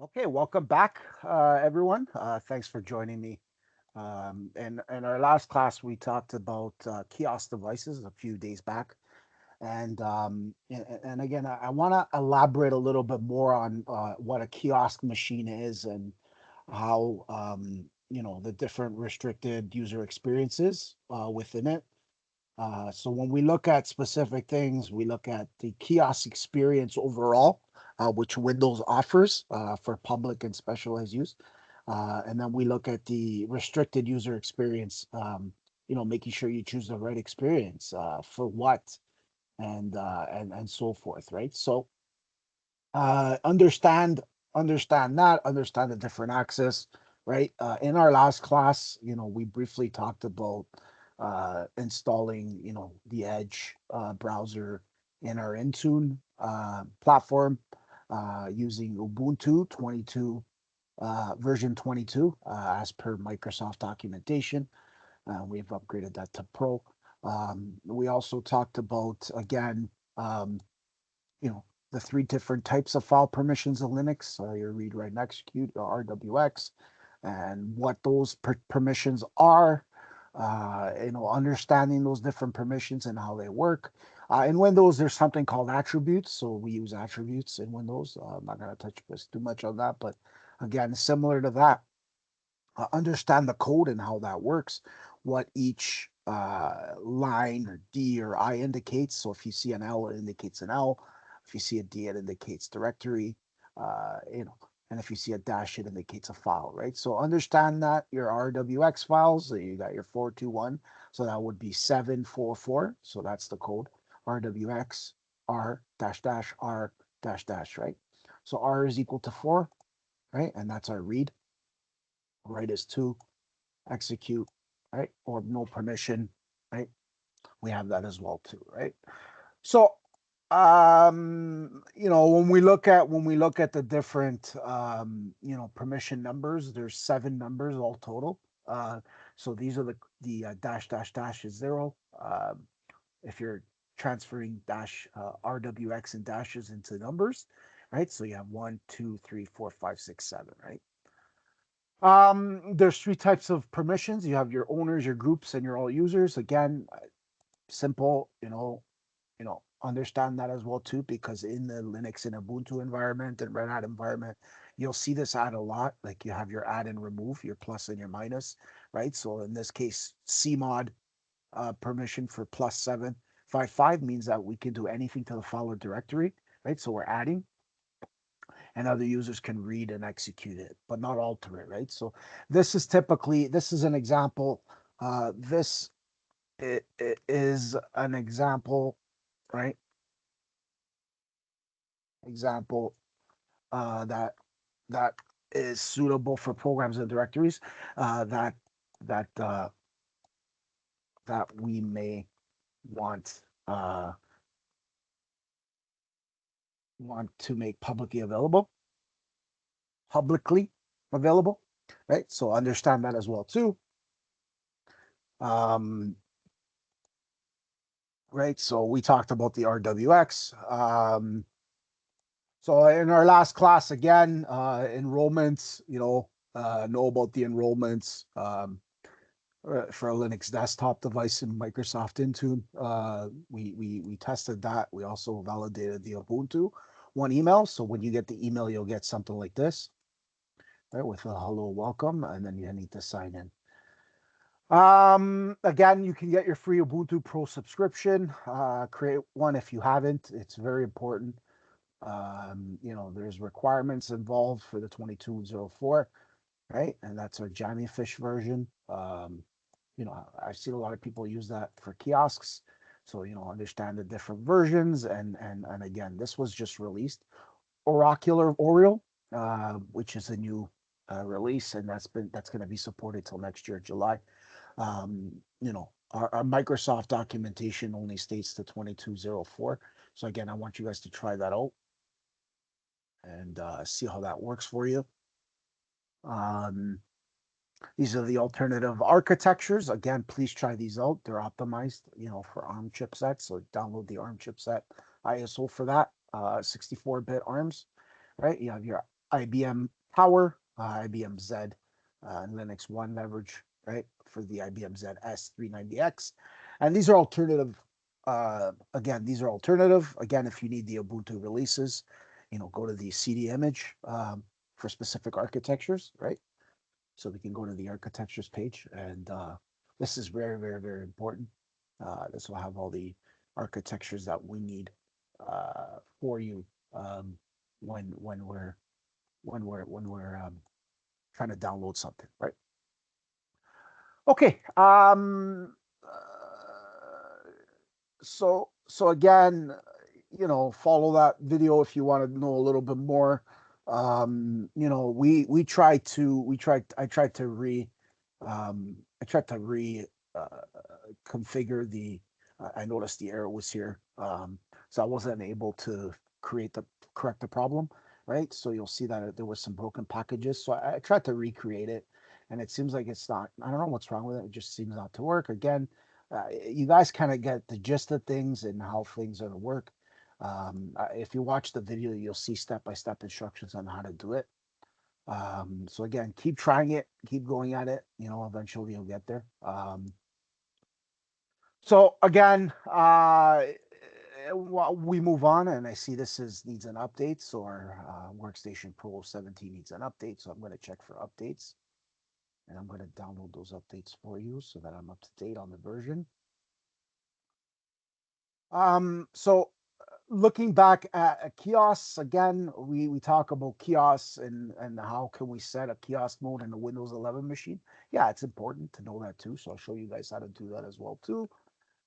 Okay, welcome back, everyone. Thanks for joining me. In our last class, we talked about kiosk devices a few days back, and again, I want to elaborate a little bit more on what a kiosk machine is and how the different restricted user experiences within it. So when we look at specific things, we look at the kiosk experience overall, which Windows offers for public and specialized use. And then we look at the restricted user experience, making sure you choose the right experience for what and so forth, right? So understand the different access, right? In our last class, we briefly talked about installing, the Edge browser in our Intune platform using Ubuntu 22 version 22 as per Microsoft documentation. We've upgraded that to Pro. We also talked about again, um, you know, the three different types of file permissions in Linux, your read, write, and execute, your RWX, and what those permissions are, understanding those different permissions and how they work. In Windows, there's something called attributes, so we use attributes in Windows. I'm not going to touch too much on that, but again, similar to that, understand the code and how that works, what each line or D or I indicates. So if you see an L, it indicates an L. If you see a D, it indicates directory. Uh, you know, and if you see a dash, it indicates a file, right? So understand that your RWX files, so you got your 421, so that would be 744. So that's the code. RWX R dash dash R dash dash, right? So R is equal to 4, right? And that's our read. Write is 2, execute, right? Or no permission, right? We have that as well too, right? So when we look at the different permission numbers, there's 7 numbers all total. So these are the dash dash dash is 0. If you're transferring dash RWX and dashes into numbers, right? So you have 1, 2, 3, 4, 5, 6, 7, right? There's 3 types of permissions. You have your owners, your groups, and your all users. Again, simple, understand that as well too, because in the Linux and Ubuntu environment and Red Hat environment, you'll see this add a lot. Like you have your add and remove, your plus and your minus, right? So in this case, cmod permission for +755 means that we can do anything to the file or directory, right? So we're adding, and other users can read and execute it, but not alter it, right? So this is an example. This is an example, right? Example that is suitable for programs and directories that that uh, that we may want want to make publicly available, right? So understand that as well too. Um, right. So we talked about the RWX. So in our last class, again, enrollments, know about the enrollments for a Linux desktop device in Microsoft Intune. We tested that. We also validated the Ubuntu one email. So when you get the email, you'll get something like this, right, with a hello, welcome, and then you need to sign in. Again, you can get your free Ubuntu Pro subscription. Create one if you haven't. It's very important. There's requirements involved for the 2204, right? And that's our Jammy-Fish version. I've seen a lot of people use that for kiosks. So, understand the different versions. And again, this was just released. Oracular Oriole, which is a new release, and that's going to be supported till next year, July. Our Microsoft documentation only states the 2204. So again, I want you guys to try that out and see how that works for you. Um, these are the alternative architectures. Again, please try these out. They're optimized, for ARM chipsets. So download the ARM chipset ISO for that. 64-bit ARMs, right? You have your IBM Power, IBM Z, and Linux One leverage, right, for the IBM Z S390X. And these are alternative. Again, these are alternative. Again, if you need the Ubuntu releases, go to the CD image for specific architectures, right? So we can go to the architectures page, and this is very, very, very important. This will have all the architectures that we need for you um, when we're trying to download something, right? Okay. So again, follow that video if you want to know a little bit more. We I tried to re uh, configure the. I noticed the error was here, so I wasn't able to create the correct the problem, right? So you'll see that there was some broken packages. So I tried to recreate it, and it seems like it's not. I don't know what's wrong with it. It just seems not to work. Again, you guys kind of get the gist of things and how things are to work. If you watch the video, you'll see step-by-step instructions on how to do it. So again, keep trying it, keep going at it. Eventually you'll get there. So again, we move on, and I see this needs an update. So our Workstation Pro 17 needs an update. So I'm going to check for updates, and I'm going to download those updates for you so that I'm up to date on the version. So looking back at kiosks again, we talk about kiosks and how can we set a kiosk mode in a Windows 11 machine. Yeah, it's important to know that too. So I'll show you guys how to do that as well too.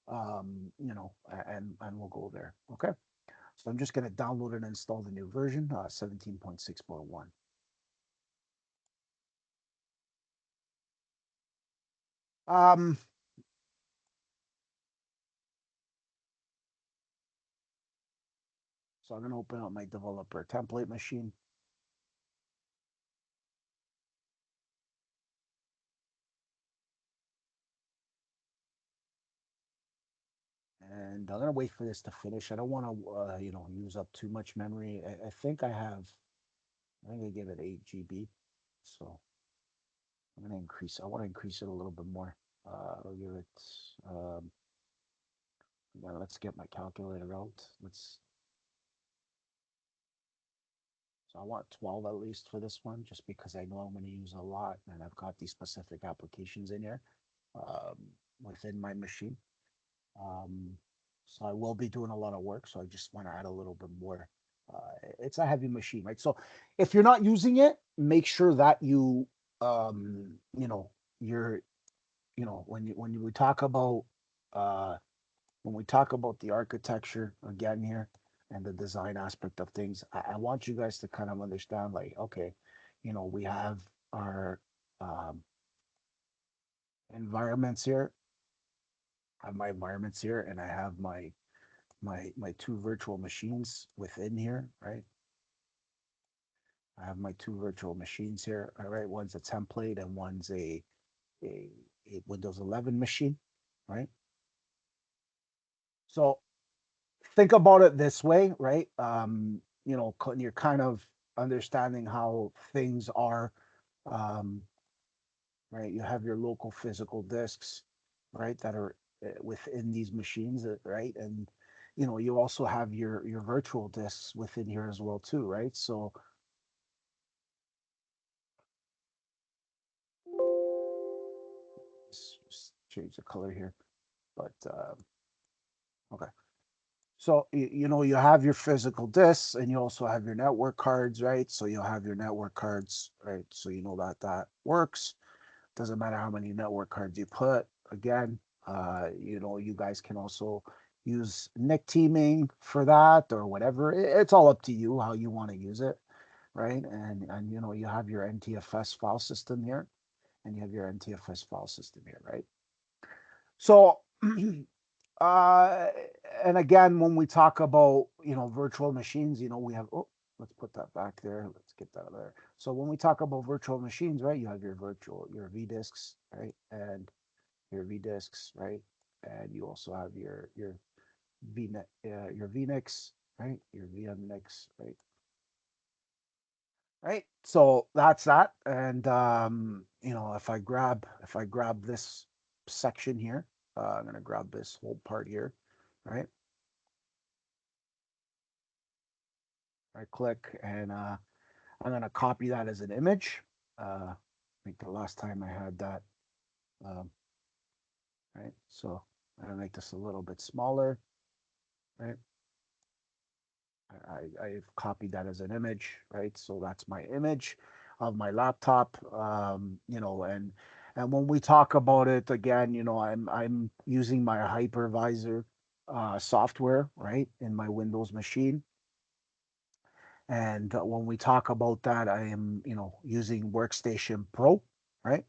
And we'll go there. Okay. So I'm just going to download and install the new version, 17.6.1. Um, so I'm going to open up my developer template machine. And I'm gonna wait for this to finish. I don't want to, use up too much memory. I think I give it 8 GB. So I'm gonna increase. I want to increase it a little bit more. I'll give it. Um, let's get my calculator out. So I want 12 at least for this one, just because I know I'm going to use a lot, and I've got these specific applications in here um, within my machine. Um, so I will be doing a lot of work. So I just want to add a little bit more. It's a heavy machine, right? So if you're not using it, make sure that um, you know, you're, when we talk about, uh, when we talk about the architecture again here and the design aspect of things, I want you guys to kind of understand, like, okay, we have our um, environments here. I have my environments here, and I have my two virtual machines within here, right? I have my two virtual machines here. All right, one's a template and one's a, a Windows 11 machine, right? So think about it this way, right? You're kind of understanding how things are, um, right? You have your local physical disks, right, that are within these machines, right? And you also have your virtual disks within here as well too, right? So just change the color here, but okay. So you have your physical disks, and you also have your network cards, right? So you'll have your network cards, right? So you know that works. Doesn't matter how many network cards you put. Again, you guys can also use nick teaming for that or whatever. It's all up to you how you want to use it, right? And you have your NTFS file system here, and you have your NTFS file system here, right? So Uh, and again, when we talk about, virtual machines, we have, oh, let's put that back there. Let's get that there. So when we talk about virtual machines, right, you have your vDisks, right, and your vDisks, right, and you also have your your vNix, right, your VMNix, right, right? So that's that. And you know, if I grab this section here, I'm gonna grab this whole part here, right? Right click, and I'm gonna copy that as an image. I think the last time I had that, um, right? So I'm gonna make this a little bit smaller, right? I've copied that as an image, right? So that's my image of my laptop, you know, and when we talk about it again, you know, I'm using my hypervisor software, right, in my Windows machine. And when we talk about that, I am, you know, using Workstation Pro, right?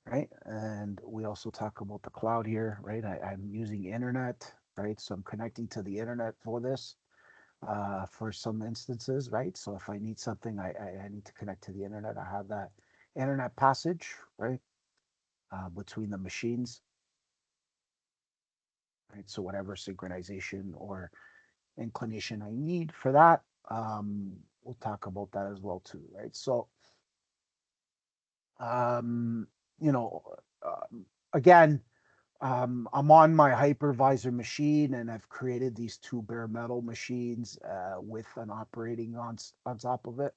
Right. And we also talk about the cloud here, right? I'm using internet, right? So I'm connecting to the internet for this, for some instances, right? So if I need something, I need to connect to the internet. I have that internet passage, right? Between the machines, right? So whatever synchronization or inclination I need for that, we'll talk about that as well too, right? So, um, you know, again, I'm on my hypervisor machine, and I've created these two bare metal machines with an operating on top of it.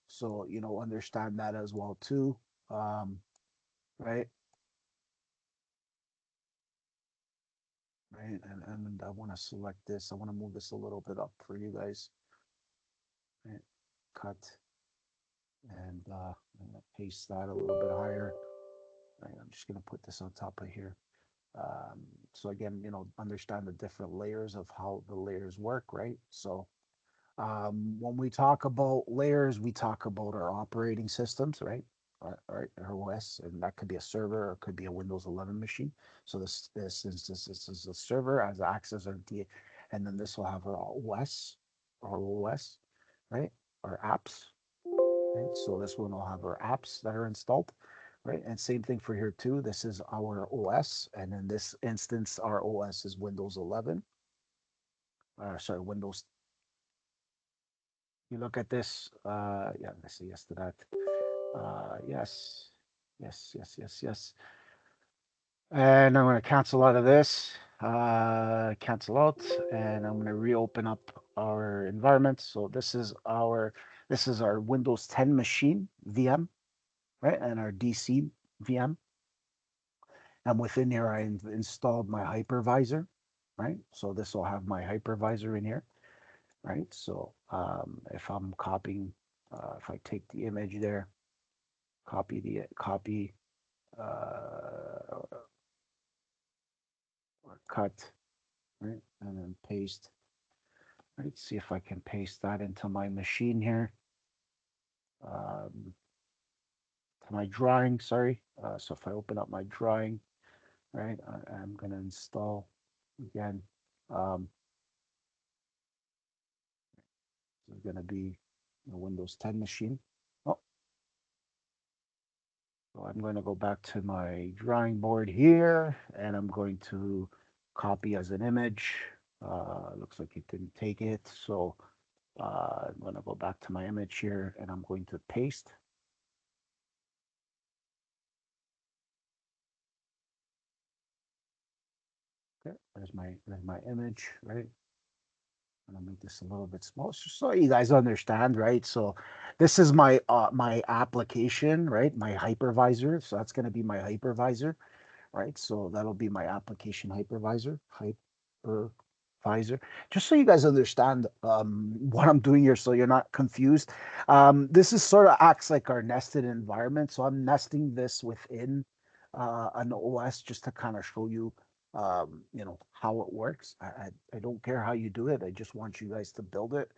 So, you know, understand that as well too. Um, right, right, and I want to select this. I want to move this a little bit up for you guys. Right, cut, and I'm gonna paste that a little bit higher. Right, I'm just gonna put this on top of here. Um, so again, you know, understand the different layers of how the layers work, right? So when we talk about layers, we talk about our operating systems, right? Our OS, and that could be a server or it could be a Windows 11 machine. So this is a server as access our D, and then this will have our OS, right? Our apps, right? So this one will have our apps that are installed, right? And same thing for here too. This is our OS, and in this instance, our OS is Windows 11. Sorry, Windows. You look at this. Yeah, let's say yes to that. Yes, yes. And I'm going to cancel out of this. Cancel out, and I'm going to reopen up our environment. So this is our Windows 10 machine VM, right, and our DC VM. And within here, I installed my hypervisor, right? So this will have my hypervisor in here, right? So if I'm copying, if I take the image there, copy or cut, right? And then paste. Right, see if I can paste that into my machine here. To my drawing, sorry. So if I open up my drawing, right, I'm going to install again. Um, this is going to be a Windows 10 machine. Oh, so I'm going to go back to my drawing board here, and I'm going to copy as an image. Looks like it didn't take it. So I'm going to go back to my image here, and I'm going to paste. Okay, there's my image, right? I'm gonna make this a little bit small, so you guys understand, right? So this is my application, right? My hypervisor. So that's gonna be my hypervisor, right? So that'll be my application hypervisor. Just so you guys understand what I'm doing here, so you're not confused. This is sort of acts like our nested environment. So I'm nesting this within an OS just to kind of show you, you know, how it works. I don't care how you do it. I just want you guys to build it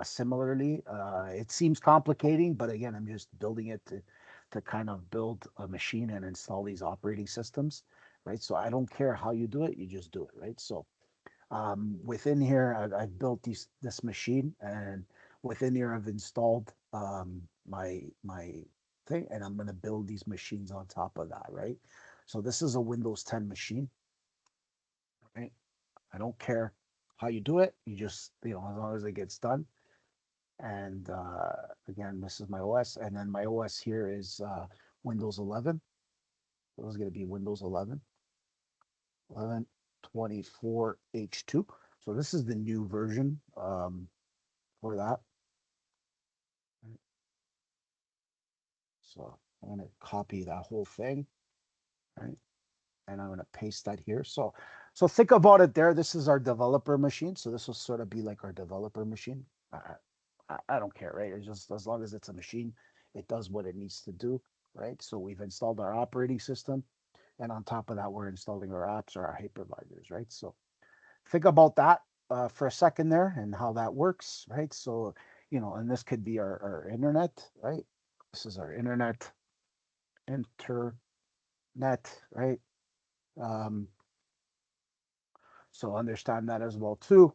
similarly. It seems complicating, but again, I'm just building it to kind of build a machine and install these operating systems, right? So I don't care how you do it, you just do it, right? So within here, I've built this machine, and within here, I've installed my thing, and I'm going to build these machines on top of that, right? So this is a Windows 10 machine, right? I don't care how you do it, you just, you know, as long as it gets done. And again, this is my OS, and then my OS here is Windows 11. So this is going to be Windows 11, 1124H2. So this is the new version for that. So I'm going to copy that whole thing, right? And I'm going to paste that here. So think about it there. This is our developer machine. So this will sort of be like our developer machine. I don't care, right? It's just as long as it's a machine, it does what it needs to do, right? So we've installed our operating system, and on top of that, we're installing our apps or our hypervisors, right? So think about that for a second there and how that works, right? So, and this could be our internet, right? This is our internet, right? Um, so understand that as well too.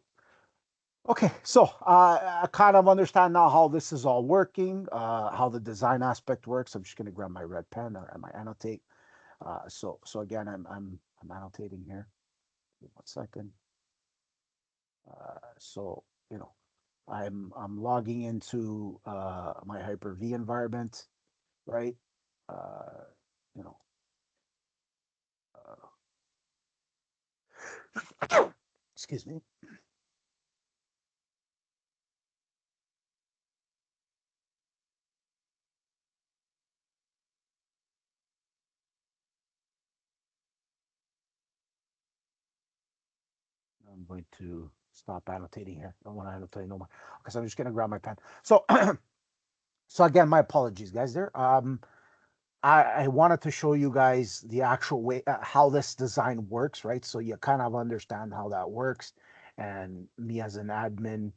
Okay, so I kind of understand now how this is all working, how the design aspect works. I'm just going to grab my red pen or my annotate. So again, I'm annotating here. 1 second. So I'm logging into my Hyper-V environment, right? Uh, you know, excuse me. I'm going to stop annotating here. I don't want to annotate no more because I'm just going to grab my pen. So, so again, my apologies, guys. There. I wanted to show you guys the actual way how this design works, right? So you kind of understand how that works. And me as an admin,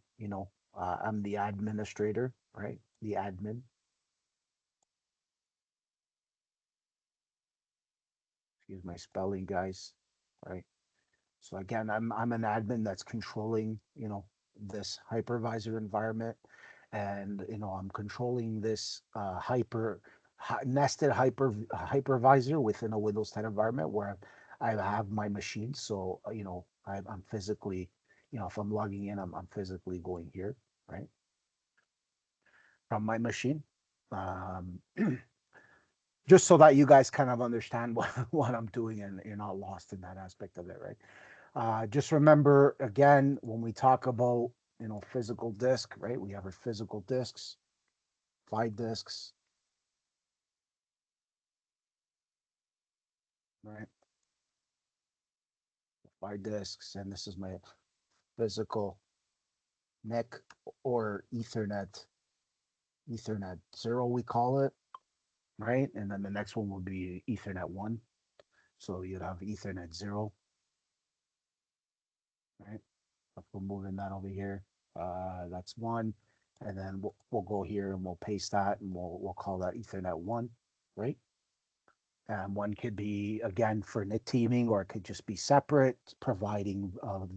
I'm the administrator, right? The admin. Excuse my spelling, guys. Right. So again, I'm an admin that's controlling, this hypervisor environment, and I'm controlling this nested hypervisor within a Windows 10 environment where I have my machine. So I'm physically, if I'm logging in, I'm physically going here, right, from my machine. Um, just so that you guys kind of understand what I'm doing and you're not lost in that aspect of it, right? Just remember again when we talk about physical disk, right? We have our physical disks, 5 disks, right? 5 disks, and this is my physical NIC or Ethernet 0 we call it, right? And then the next one will be Ethernet 1. So you'd have Ethernet 0, right? If we're moving that over here, that's 1. And then we'll go here and we'll paste that and we'll call that Ethernet 1, right? One could be, again, for NIT teaming, or it could just be separate, providing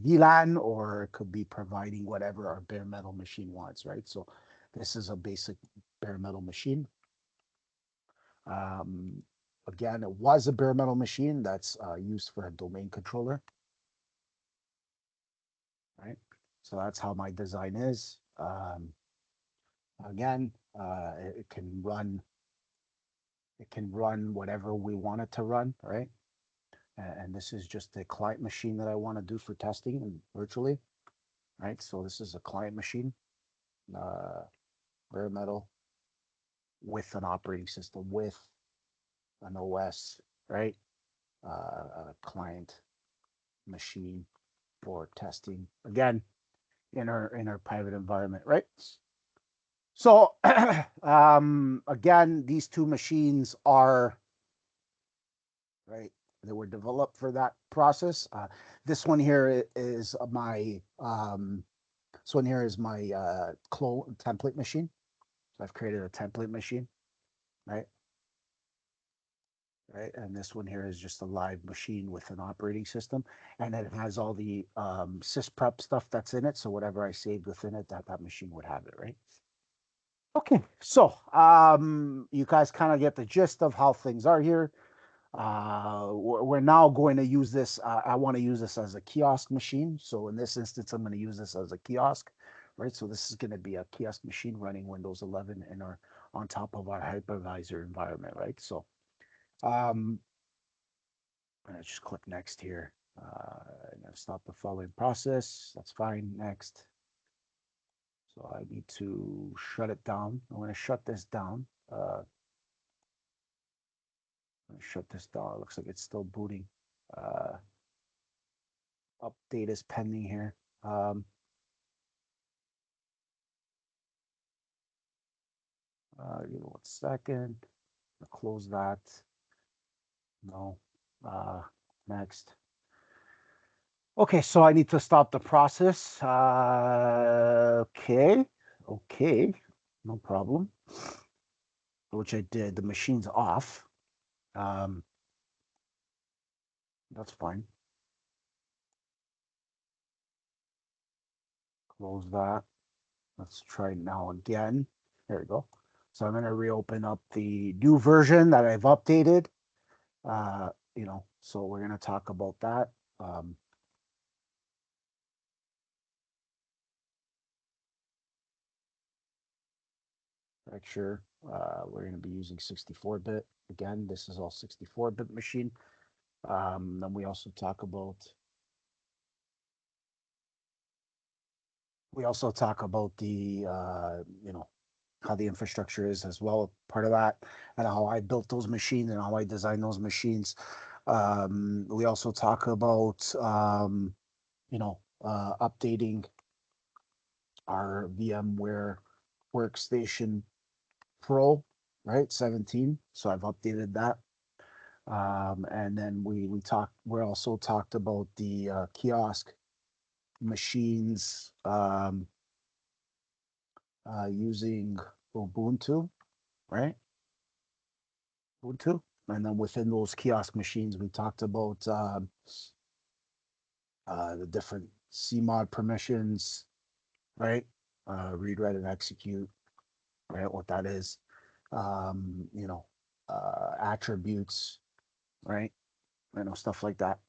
VLAN, or it could be providing whatever our bare metal machine wants, right? So this is a basic bare metal machine. Um, Again, it was a bare metal machine that's used for a domain controller, right? So that's how my design is. Again, it can run whatever we want it to run, right? And this is just a client machine that I want to do for testing and virtually, right? So this is a client machine, uh, bare metal with an operating system, with an OS, right? A client machine for testing. Again, in our private environment, right? So again, these two machines are right. They were developed for that process. This one here is my this one here is my clone template machine. So I've created a template machine, right? Right, and this one here is just a live machine with an operating system, and it has all the sysprep stuff that's in it. So whatever I saved within it, that machine would have it, right? Okay, so you guys kind of get the gist of how things are here. We're now going to use this. I want to use this as a kiosk machine. So in this instance, I'm going to use this as a kiosk, right? So this is going to be a kiosk machine running Windows 11 in our on top of our hypervisor environment, right? So I'm gonna just click next here. I'm gonna stop the following process. That's fine. Next. So I need to shut it down. I'm gonna shut this down. I'm gonna shut this down. It looks like it's still booting. Uh, Update is pending here. Give me 1 second. Close that. No. Next. Okay, so I need to stop the process. Okay. Okay. No problem. Which I did. The machine's off. That's fine. Close that. Let's try it now again. There we go. So I'm going to reopen up the new version that I've updated. So we're going to talk about that. Make sure we're going to be using 64-bit. Again, this is all 64-bit machine. Then we also talk about the how the infrastructure is as well, part of that, and how I built those machines and how I designed those machines. We also talk about updating our VMware Workstation Pro, right? 17. So I've updated that. And then we also talked about the kiosk machines using Ubuntu, right? Ubuntu. And then within those kiosk machines, we talked about the different CMOD permissions, right? Read, write, and execute, right? What that is, um, you know, attributes, right? Stuff like that.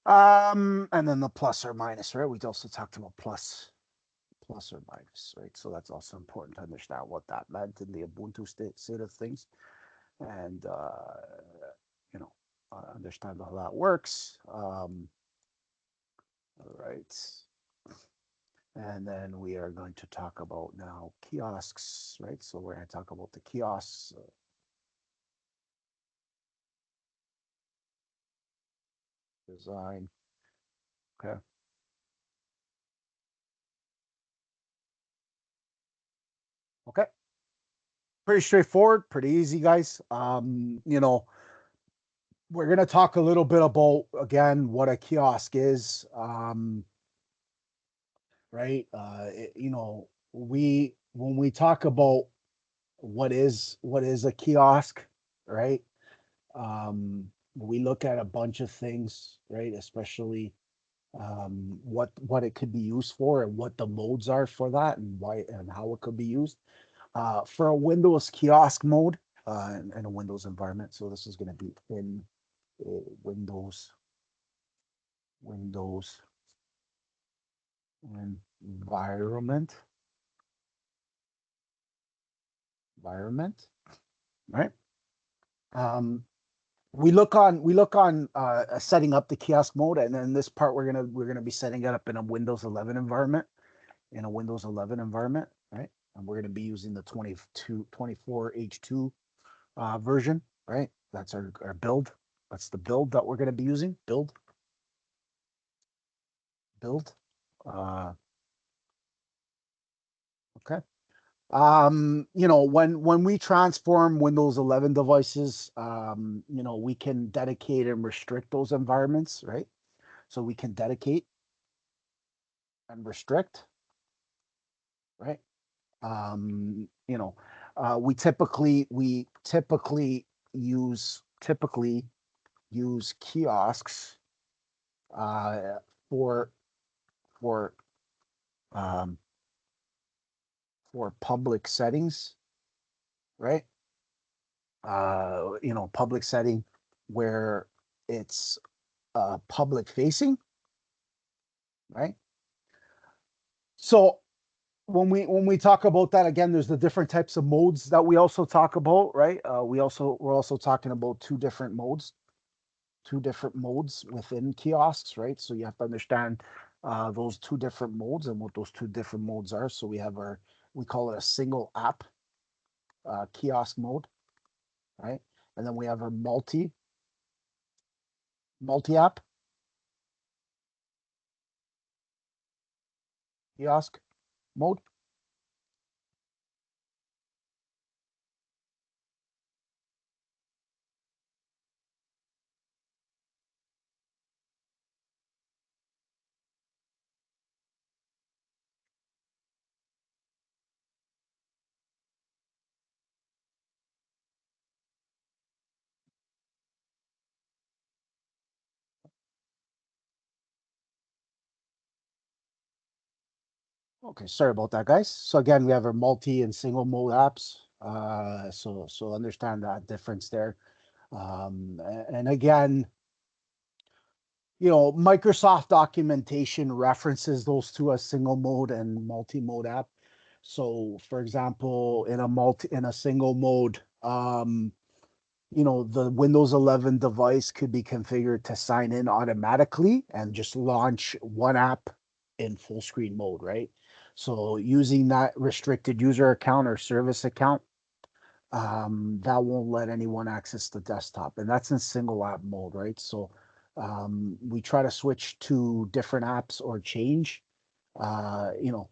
And then the plus or minus, right? We also talked about plus or minus, right? So that's also important to understand what that meant in the Ubuntu state of things, and you know, understand how that works. All right. And then we are going to talk about now kiosks, right? So we're going to talk about the kiosks. Design. Okay. Okay. Pretty straightforward, pretty easy, guys. We're going to talk a little bit about, again, what a kiosk is. Right? When we talk about what is a kiosk, right? We look at a bunch of things, right? Especially what it could be used for and what the modes are for that and why and how it could be used. For a Windows kiosk mode in a Windows environment. So this is going to be in Windows environment, right? Um, we look on setting up the kiosk mode, and then this part we're gonna be setting it up in a Windows 11 environment, right? And we're gonna be using the 24H2 version, right? That's our build. That's the build that we're gonna be using. Build. Uh, okay. When we transform Windows 11 devices, we can dedicate and restrict those environments, right? So we can dedicate and restrict, right? We typically use kiosks uh, for for um, for public settings, right? Public setting where it's public facing, right? So when we talk about that again, there's the different types of modes that we also talk about, right? We're also talking about two different modes within kiosks, right? So you have to understand those two different modes and what those two different modes are. So we call it a single app kiosk mode, right? And then we have a multi app kiosk mode. Okay, sorry about that, guys. So again, we have our multi and single mode apps. So understand that difference there. And again, Microsoft documentation references those two as single mode and multi-mode app. So, for example, in a single mode, the Windows 11 device could be configured to sign in automatically and just launch one app in full screen mode, right? So using that restricted user account or service account, that won't let anyone access the desktop, and that's in single app mode, right? So we try to switch to different apps or change. Uh, you know,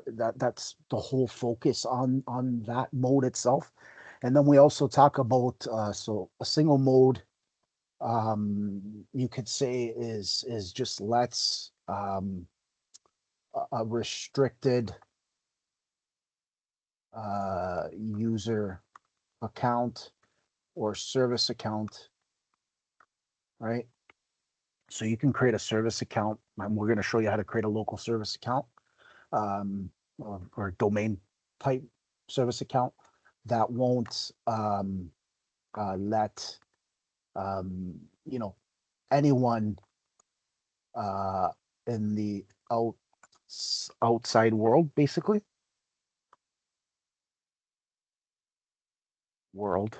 that's the whole focus on that mode itself. And then we also talk about so a single mode, you could say is just lets a restricted user account or service account, right? So you can create a service account, and we're going to show you how to create a local service account, or domain type service account that won't let um, you know anyone uh, in the outside world, basically world,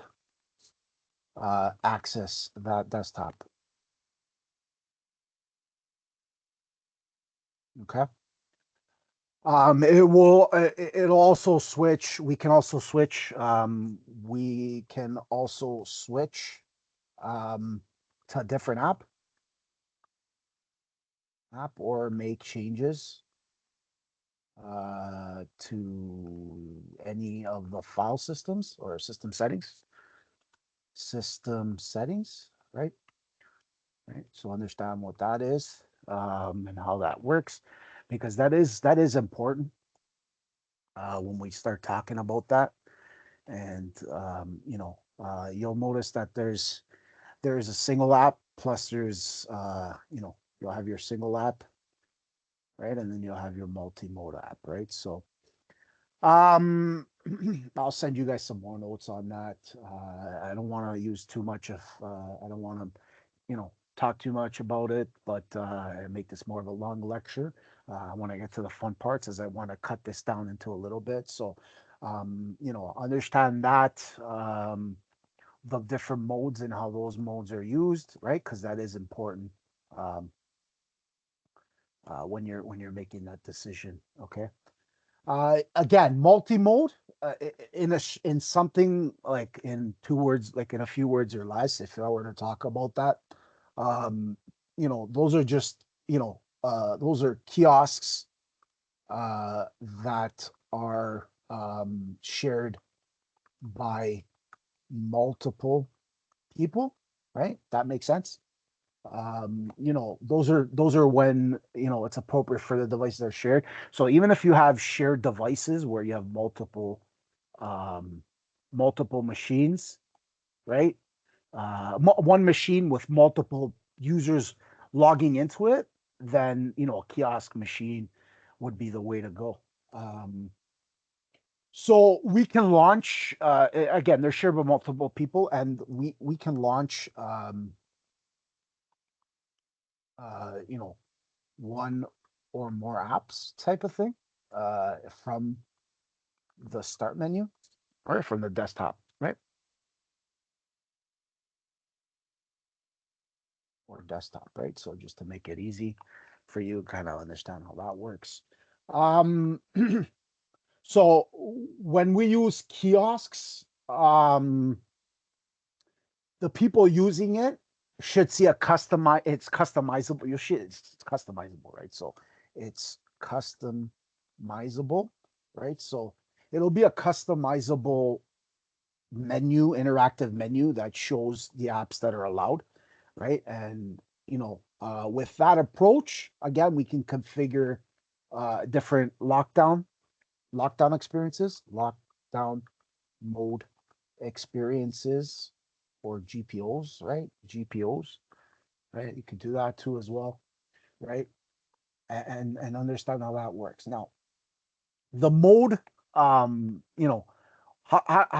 access that desktop. Okay. It'll also switch. We can also switch. We can also switch um, to a different app or make changes to any of the file systems or system settings, right? Right. So understand what that is, and how that works, because that is important when we start talking about that. And you'll notice that there's a single app, plus there's you'll have your single app, right? And then you'll have your multi-mode app, right? So um I'll send you guys some more notes on that. I don't want to use too much of I don't want to, talk too much about it, but make this more of a long lecture. I want to get to the fun parts, as I want to cut this down into a little bit. So understand that the different modes and how those modes are used, right? Because that is important um, when you're making that decision. Okay. Again, multi-mode, in something like in two words, like in a few words or less. If I were to talk about that, um, those are just those are kiosks that are shared by multiple people, right? That makes sense. Those are when it's appropriate for the devices that are shared. So even if you have shared devices where you have um multiple machines, right? One machine with multiple users logging into it, then a kiosk machine would be the way to go. So we can launch again, they're shared by multiple people, and we can launch uh, you know one or more apps type of thing. from the start menu or from the desktop, right? Or desktop, right? So just to make it easy for you, kind of understand how that works. Um, so when we use kiosks, the people using it should see a it's customizable. You should it's customizable, right? So it's customizable, right? So it'll be a customizable menu, interactive menu that shows the apps that are allowed, right? And with that approach, again, we can configure different lockdown experiences, lockdown mode experiences, or GPOs, right? GPOs, right? You can do that too as well, right? And understand how that works. Now, the mode, how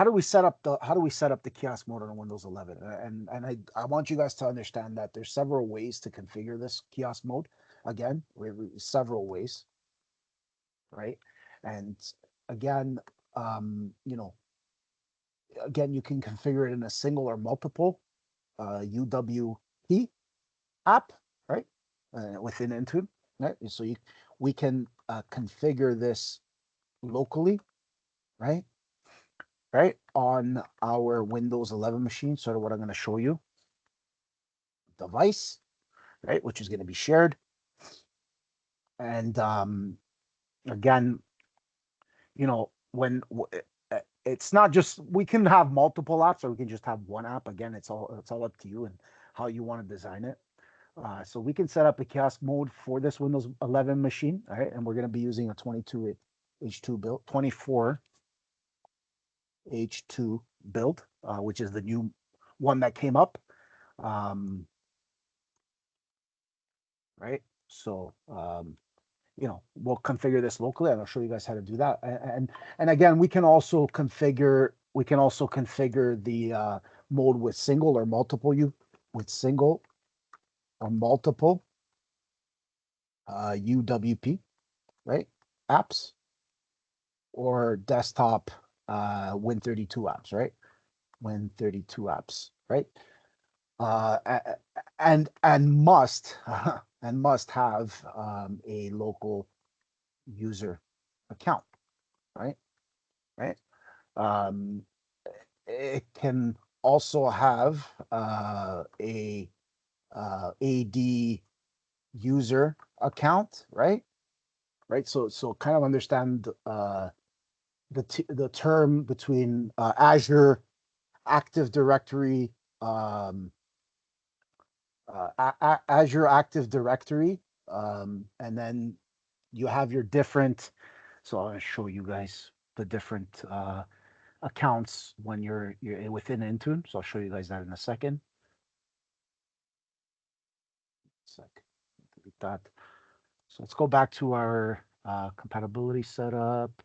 do we set up the kiosk mode on Windows 11? And I want you guys to understand that there's several ways to configure this kiosk mode. Again, several ways, right? And again, again, you can configure it in a single or multiple UWP app, right? Within Intune, right? So we can configure this locally, right? Right on our Windows 11 machine. Sort of what I'm going to show you. Device, right, which is going to be shared. And again, when it's not just, we can have multiple apps or we can just have one app. Again, it's all up to you and how you want to design it. So we can set up a kiosk mode for this Windows 11 machine, all right? And we're going to be using a 22 H2 build, 24 H2 build, which is the new one that came up, right? So we'll configure this locally, and I'll show you guys how to do that. And again, we can also configure the mode with single or multiple UWP, right? Apps, or desktop Win32 apps, right? Win32 apps, right? And must and must have a local user account, right? Right. Um, it can also have a AD user account, right? Right. So kind of understand the term between Azure Active Directory, um, Azure Active Directory, and then you have your different. So I'll show you guys the different accounts when you're within Intune. So I'll show you guys that in a second. Delete that. So let's go back to our compatibility setup.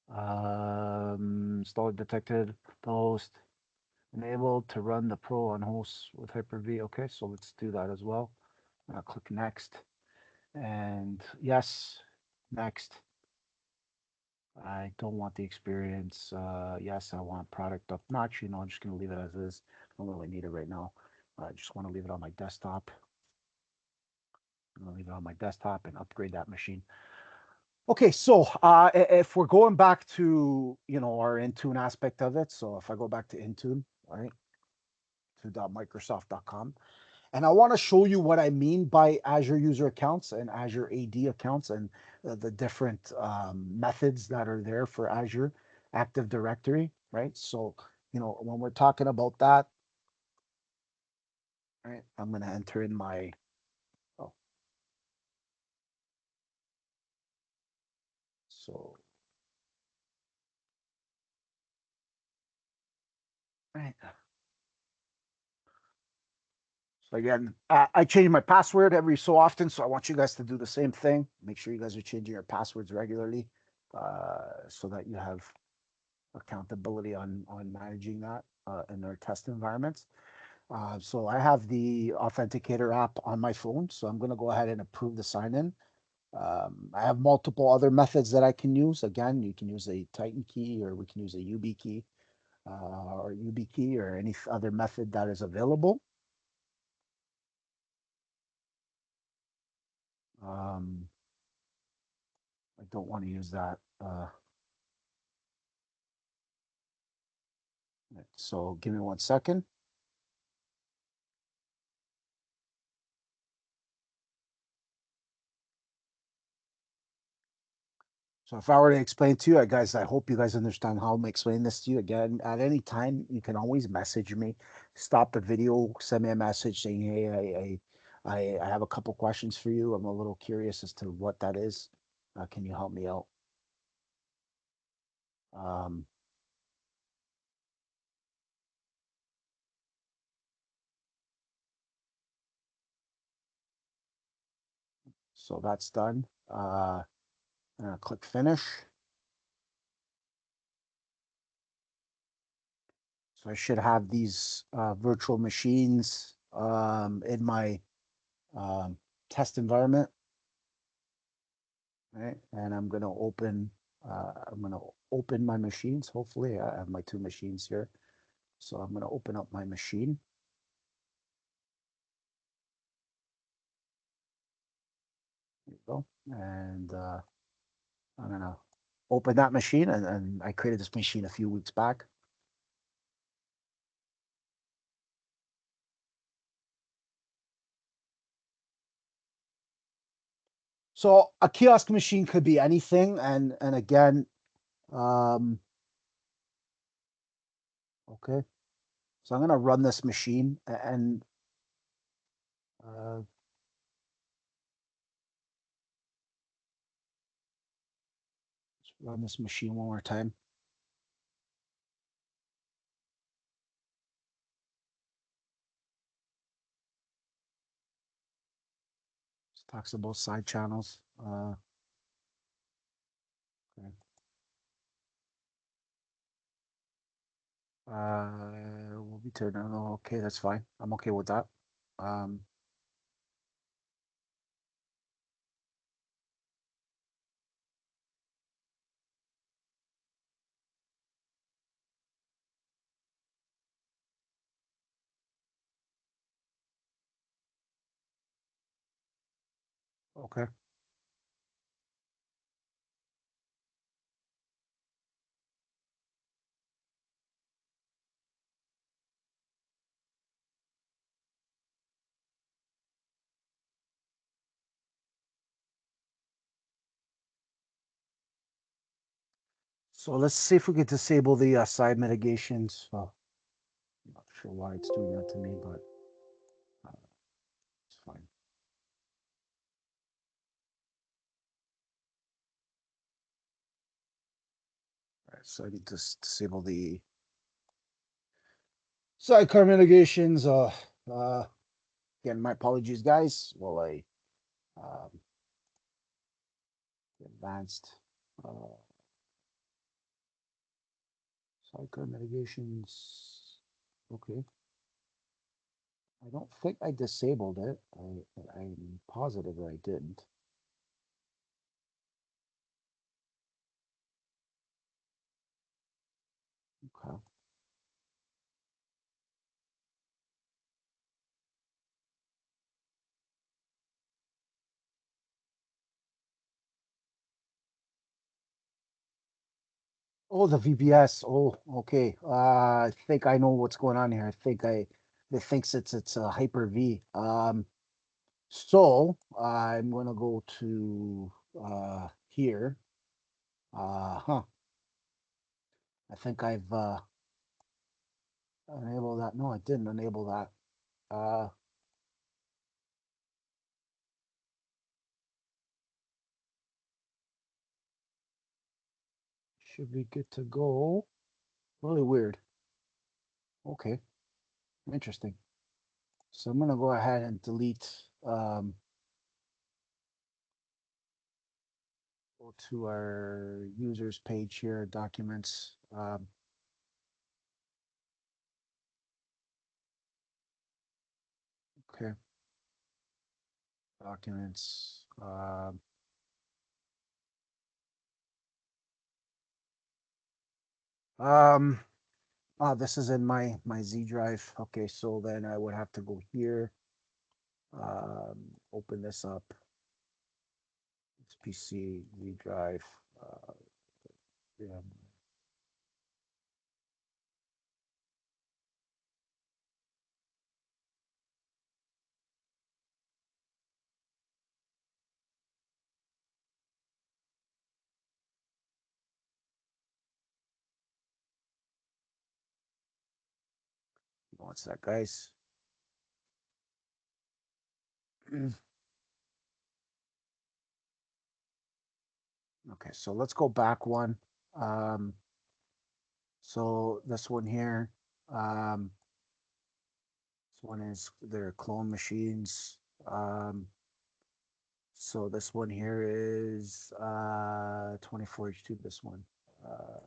Installer detected the host. Enabled to run the Pro on hosts with Hyper-V. Okay, so let's do that as well. I'll click next. And yes, next. I don't want the experience. Yes, I want product up notch. I'm just going to leave it as is. I don't really need it right now. I just want to leave it on my desktop. I'm going to leave it on my desktop and upgrade that machine. Okay, so if we're going back to our Intune aspect of it, so if I go back to Intune, all right, to.microsoft.com, and I want to show you what I mean by Azure user accounts and Azure AD accounts, and the different methods that are there for Azure Active Directory, right? So when we're talking about that, right, I'm going to enter in my oh, so right. So again, I change my password every so often, so I want you guys to do the same thing. Make sure you guys are changing your passwords regularly, so that you have accountability on managing that in their test environments. So I have the Authenticator app on my phone, so I'm going to go ahead and approve the sign in. I have multiple other methods that I can use. Again, you can use a Titan key, or we can use a UB key, or UB key, or any other method that is available. I don't want to use that. So give me 1 second. So if I were to explain to you, guys, I hope you guys understand how I'm explaining this to you. Again, at any time, you can always message me. Stop the video, send me a message saying, hey, I have a couple questions for you. I'm a little curious as to what that is. Can you help me out? Um, so that's done. I'm gonna click finish. So I should have these virtual machines in my um, test environment, right? And I'm gonna open my machines. Hopefully, I have my two machines here. So I'm gonna open up my machine. There you go. And I'm gonna open that machine, and I created this machine a few weeks back. So a kiosk machine could be anything, and again, um, okay. So I'm gonna run this machine, and uh, let's run this machine one more time. It talks about side channels. Okay. We'll be turning on. Okay, that's fine. I'm okay with that. Um, okay. So let's see if we can disable the side mitigations. Well, I'm not sure why it's doing that to me, but it's fine. All right, so I need to disable the sidecar mitigations. Again, my apologies, guys. Well, um, advanced uh, sidecar mitigations. Okay. I don't think I disabled it. I'm positive that I didn't. Okay. Oh, the VBS. Oh, okay. I think I know what's going on here. It thinks it's a Hyper-V. So I'm gonna go to here. Huh. I think I've enabled that. No, I didn't enable that. Uh, should be good to go. Really weird. Okay, interesting. So I'm gonna go ahead and delete. Go to our users page here, documents. Okay, documents. Um, this is in my Z drive. Okay, so then I would have to go here. Open this up. It's PC Z drive. Uh, yeah. What's that, guys? Okay, so let's go back one. Um, so this one here, um, this one is their clone machines. So this one here is 24H2, this one. Uh,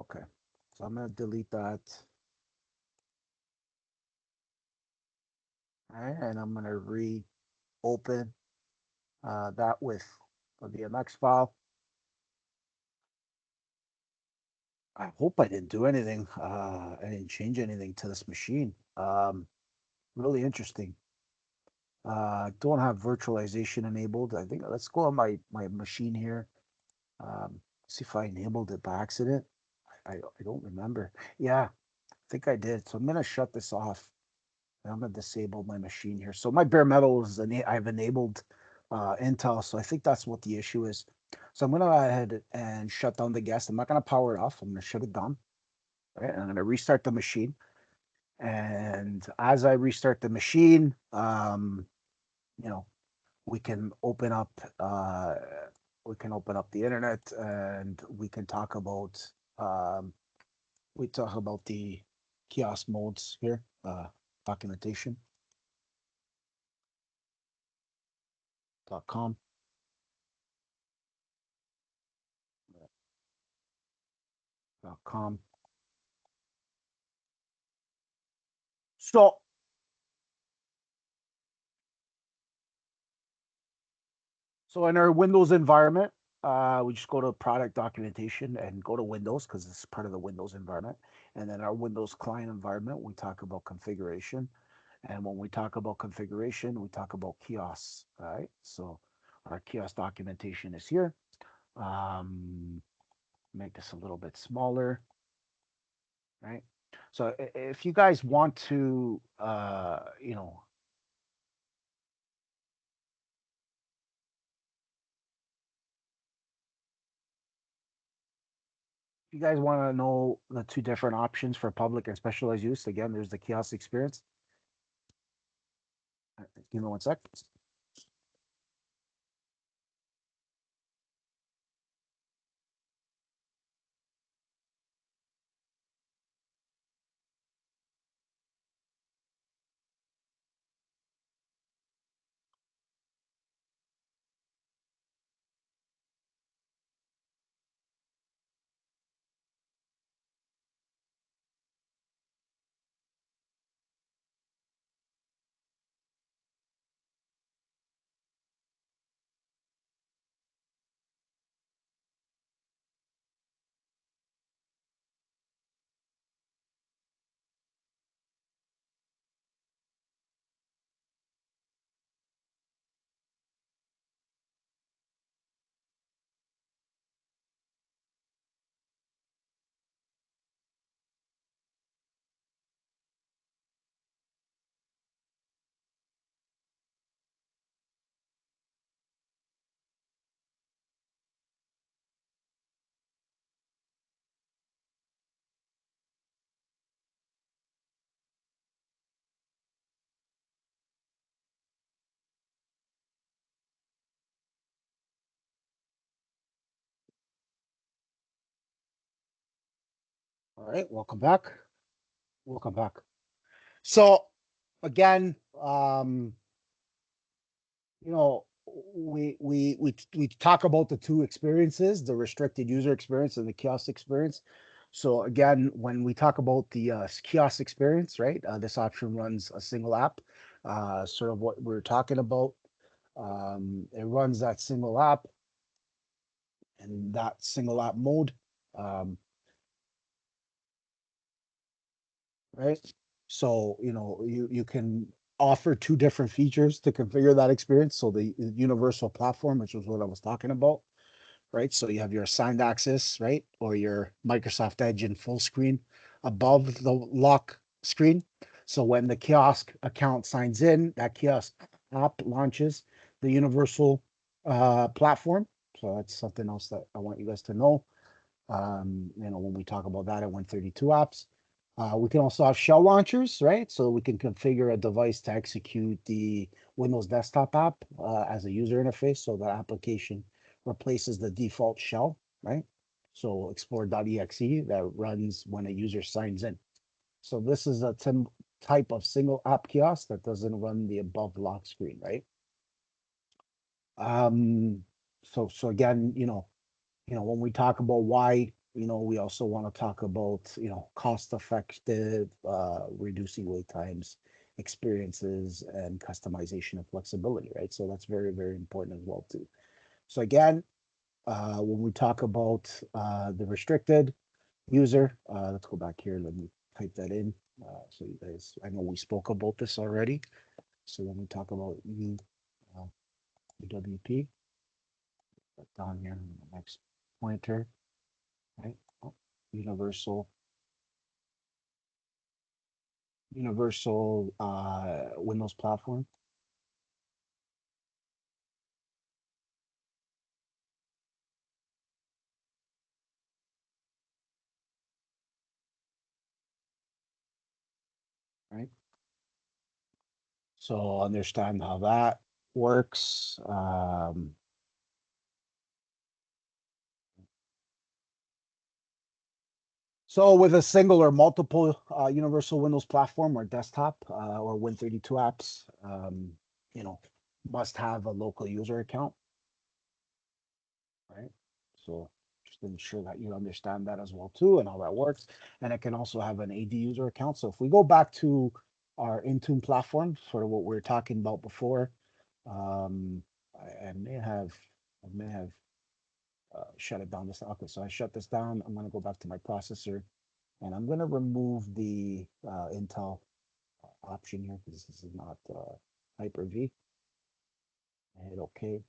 okay, so I'm gonna delete that. All right, and I'm gonna reopen that with a VMX file. I hope I didn't do anything. I didn't change anything to this machine. Really interesting. Don't have virtualization enabled. I think let's go on my machine here. See if I enabled it by accident. I don't remember. Yeah, I think I did. So I'm gonna shut this off. And I'm gonna disable my machine here. So my bare metal is I've enabled Intel, so I think that's what the issue is. So I'm gonna go ahead and shut down the guest. I'm not gonna power it off. I'm gonna shut it down. Right, and I'm gonna restart the machine. And as I restart the machine, you know, we can open up the internet and um, we talk about the kiosk modes here, documentation.com. .com. So so in our Windows environment, we just go to product documentation and go to Windows because it's part of the Windows environment. And then our Windows client environment, we talk about configuration. And when we talk about configuration, we talk about kiosks. All right. So our kiosk documentation is here. Um, make this a little bit smaller, right? So if you guys want to, if you guys want to know the two different options for public and specialized use, again, there's the kiosk experience. Give me one sec. All right, welcome back. Welcome back. So again, you know, we talk about the two experiences, the restricted user experience and the kiosk experience. So again, when we talk about the kiosk experience, right, this option runs a single app, sort of what we're talking about. It runs that single app and that single app mode. Um, right? So, you can offer two different features to configure that experience. So the universal platform, which was what I was talking about, right? So you have your assigned access, right? Or your Microsoft Edge in full screen above the lock screen. So when the Kiosk account signs in, that Kiosk app launches the universal platform. So that's something else that I want you guys to know. When we talk about that at 132 apps. We can also have shell launchers, right? So we can configure a device to execute the Windows desktop app as a user interface. So the application replaces the default shell, right? So explore.exe that runs when a user signs in. So this is a type of single app kiosk that doesn't run the above lock screen, right? Um, so again, when we talk about why, we also want to talk about, cost effective, reducing wait times, experiences, and customization and flexibility, right? So that's very, very important as well too. So again, when we talk about the restricted user, let's go back here. Let me type that in. So you guys, I know we spoke about this already. So when we talk about uh, UWP, down here in the next pointer, right? Oh, universal Windows platform, right? So understand how that works. So with a single or multiple universal Windows platform or desktop or Win32 apps, you know, must have a local user account, right? So just ensure that you understand that as well too and how that works. And it can also have an AD user account. So if we go back to our Intune platform, sort of what we were talking about before, um, I may have shut it down this. Okay, so I shut this down. I'm going to go back to my processor and I'm going to remove the Intel option here because this is not Hyper-V. I hit OK.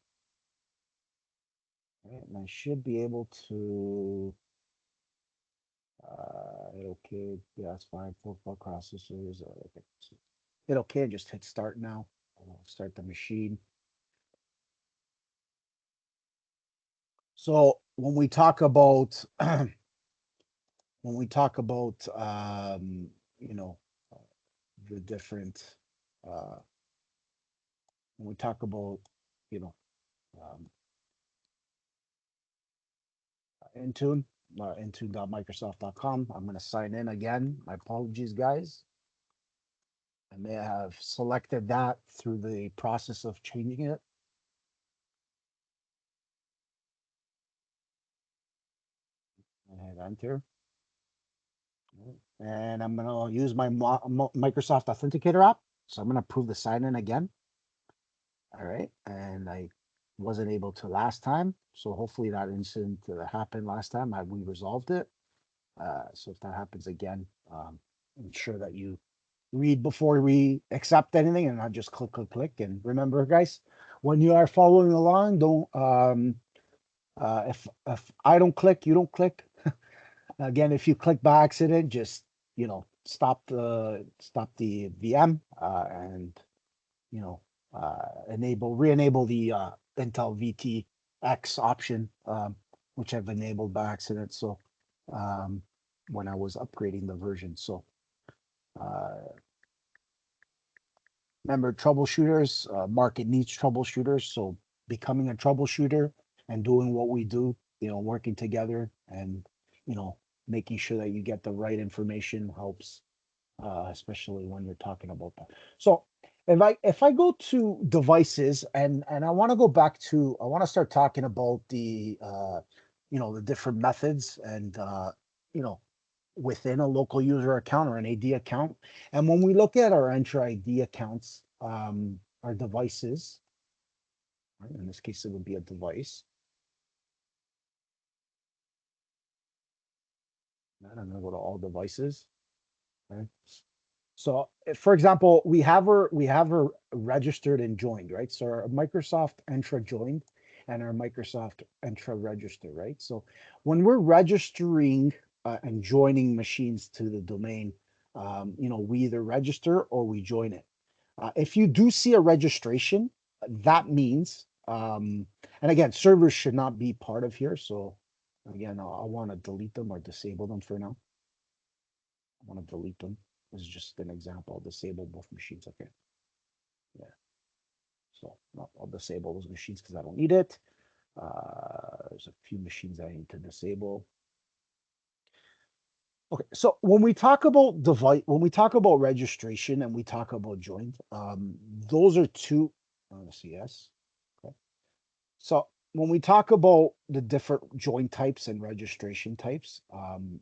Right, and I should be able to okay, yeah, that's fine. Four processors. Okay. Hit okay and just hit start now. I'll start the machine. So when we talk about when we talk about you know uh, the different uh, when we talk about you know um, Intune, intune.microsoft.com. I'm going to sign in again. My apologies, guys. I may have selected that through the process of changing it. I hit enter. And I'm going to use my Microsoft Authenticator app. So I'm going to approve the sign in again. All right. And I wasn't able to last time. So hopefully that incident that happened last time, we resolved it. So if that happens again, ensure that you read before we accept anything and not just click, click, click. And remember, guys, when you are following along, don't, if I don't click, you don't click. Again, if you click by accident, just stop the VM and you know re-enable the Intel VTX option, which I've enabled by accident. So um, when I was upgrading the version, so uh, remember, troubleshooters, market needs troubleshooters. So becoming a troubleshooter and doing what we do, working together and, you know, making sure that you get the right information helps, especially when you're talking about that. So if I go to devices and I want to start talking about the different methods and, you know, within a local user account or an AD account. And when we look at our Entra ID accounts, our devices, right, in this case, it would be a device. And I'm going to go to all devices. right? So, for example, we have her registered and joined, right? So our Microsoft Entra joined and our Microsoft Entra register, right? So when we're registering and joining machines to the domain, we either register or we join it. If you do see a registration, that means, and again, servers should not be part of here. So again, I want to delete them or disable them for now. I want to delete them. This is just an example. I'll disable both machines. Okay. Yeah. So no, I'll disable those machines because I don't need it. There's a few machines I need to disable. Okay, so when we talk about device, when we talk about registration and we talk about joint, those are two. Let's see, yes. Okay. So when we talk about the different joint types and registration types,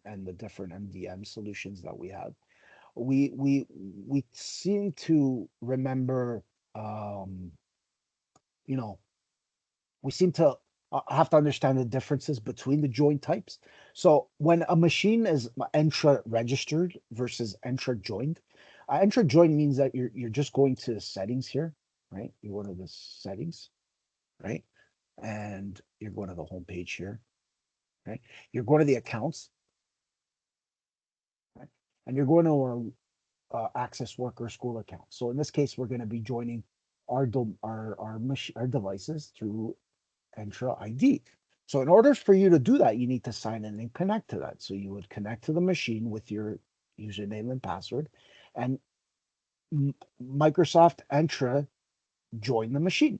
and the different MDM solutions that we have, we seem to remember, um, you know, we seem to have to understand the differences between the joint types. So when a machine is intra registered versus intra joined, intra joined means that you're just going to the settings here, right? You go to the settings, right? And you're going to the home page here, right? You're going to the accounts, right? And you're going to our access worker school account. So in this case, we're going to be joining our devices through Entra ID. So in order for you to do that, you need to sign in and connect to that. So you would connect to the machine with your username and password, and Microsoft Entra join the machine,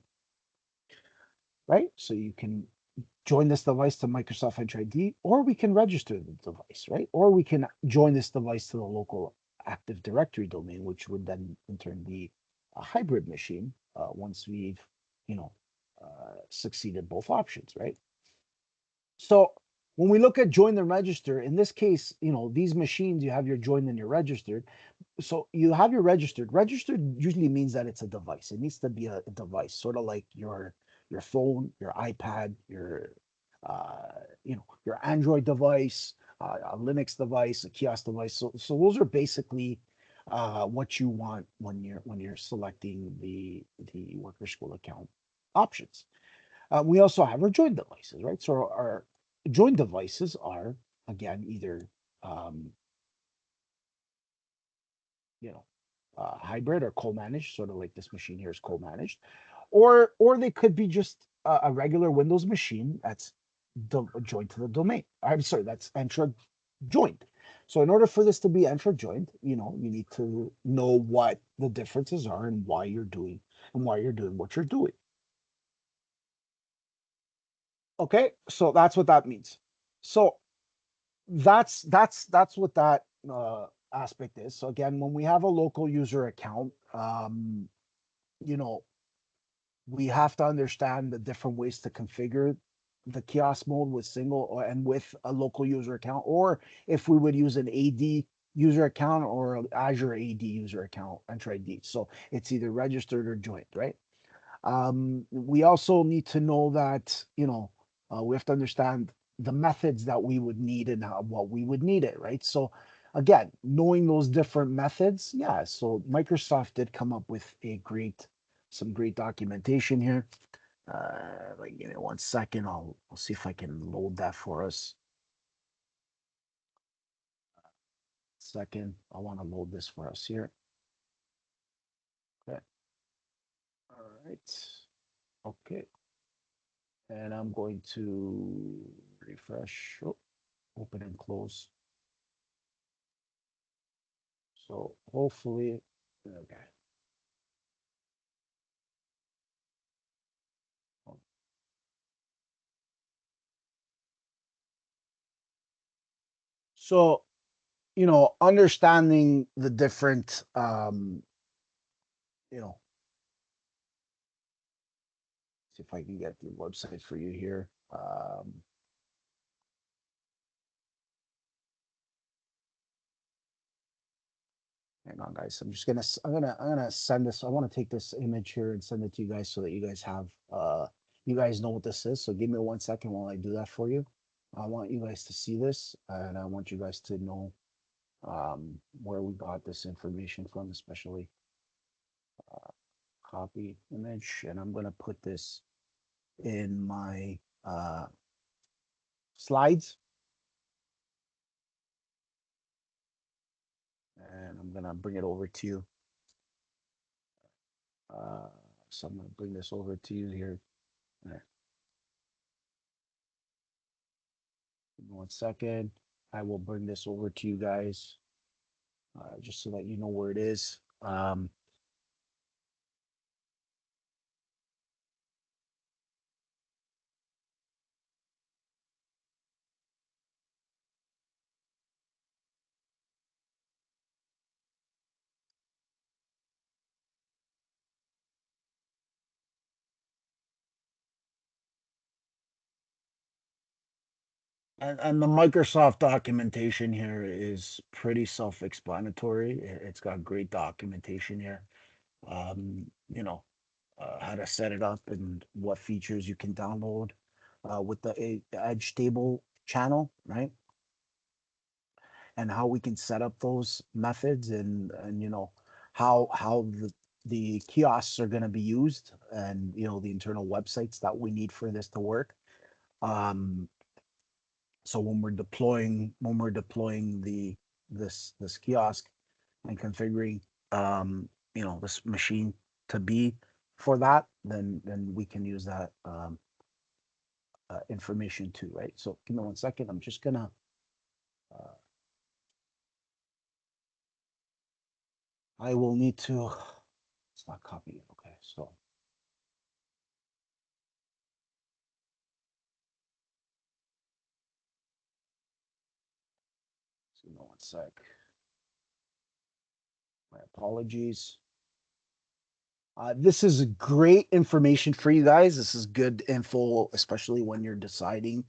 right? So you can join this device to Microsoft Entra ID, or we can register the device, right? Or we can join this device to the local Active Directory domain, which would then in turn be a hybrid machine once we've, succeeded both options, right? So when we look at join the register, in this case, these machines, you have your joined and your registered. So you have your registered. Registered usually means that it's a device. It needs to be a device, sort of like your phone, your iPad, your Android device, a Linux device, a Kiosk device. So those are basically what you want when you're selecting the worker school account options. We also have our joint devices, right? So our joint devices are, again, either um, you know hybrid or co-managed, sort of like this machine here is co-managed, or they could be just a regular Windows machine that's joined to the domain. I'm sorry, that's Entra joined. So in order for this to be Entra joined, you need to know what the differences are and why you're doing what you're doing. Okay, so that's what that means. So that's what that aspect is. So again, when we have a local user account, you know, we have to understand the different ways to configure the kiosk mode with and with a local user account, or if we would use an AD user account or an Azure AD user account, Enter ID. So it's either registered or joint, right? We also need to know that, we have to understand the methods that we would need and what we would need it, right? So again, knowing those different methods, yeah. So Microsoft did come up with some great documentation here. Like, give me 1 second. I'll see if I can load that for us. Second, I want to load this for us here. Okay. All right. Okay. And I'm going to refresh. Oh, open and close. So hopefully, okay. So, understanding the different, you know, see if I can get the website for you here. Hang on, guys. I'm gonna send this. I want to take this image here and send it to you guys so that you guys know what this is. So give me 1 second while I do that for you. I want you guys to see this, and I want you guys to know where we got this information from, especially copy image, and I'm going to put this in my slides, and I'm going to bring it over to you. So I'm going to bring this over to you here. Right. 1 second. I will bring this over to you guys just so that you know where it is. And the Microsoft documentation here is pretty self-explanatory. It's got great documentation here. You know, how to set it up and what features you can download with the Edge table channel, right? And how we can set up those methods and you know how the kiosks are going to be used and you know the internal websites that we need for this to work. Um, so when we're deploying this kiosk and configuring you know this machine to be for that, then we can use that information too, right? So give me 1 second. I'm just gonna uh, I will need to. It's not copying. Okay, so give me 1 sec. My apologies. This is great information for you guys. This is good info, especially when you're deciding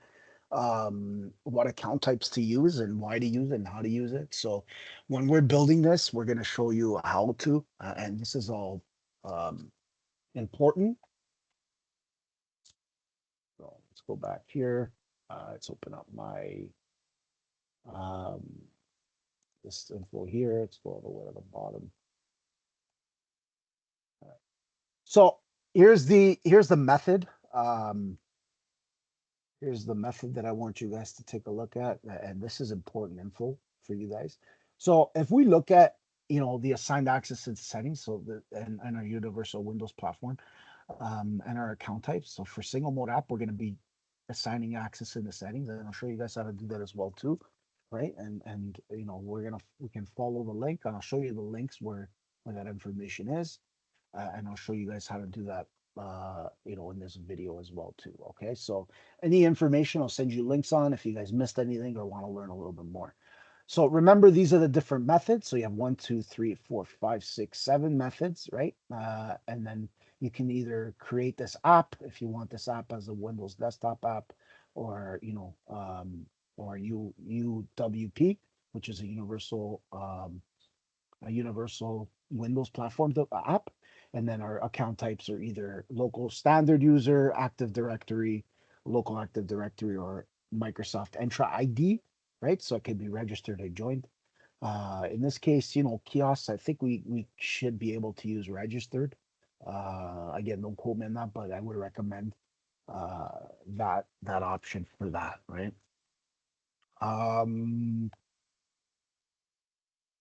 what account types to use and why to use it and how to use it. So when we're building this, we're going to show you how to, and this is all um, important. So let's go back here. Let's open up my um, this info here. Let's go all the way to the bottom. So here's the method. Here's the method that I want you guys to take a look at, and this is important info for you guys. So if we look at you know the assigned access and settings, so and our universal Windows platform, and our account types. So for single mode app, we're going to be assigning access in the settings, and I'll show you guys how to do that as well too, right? And you know we can follow the link, and I'll show you the links where that information is, and I'll show you guys how to do that you know in this video as well too. Okay, so any information I'll send you links on if you guys missed anything or want to learn a little bit more. So remember, these are the different methods. So you have 1, 2, 3, 4, 5, 6, 7 methods, right? And then you can either create this app if you want this app as a Windows desktop app, or you know, or UWP, which is a universal Windows platform app. And then our account types are either local standard user, Active Directory, local Active Directory, or Microsoft Entra ID, right? So it can be registered or joined. In this case, you know, kiosks, I think we should be able to use registered. Again, don't quote me on that, but I would recommend uh, that option for that, right? Um,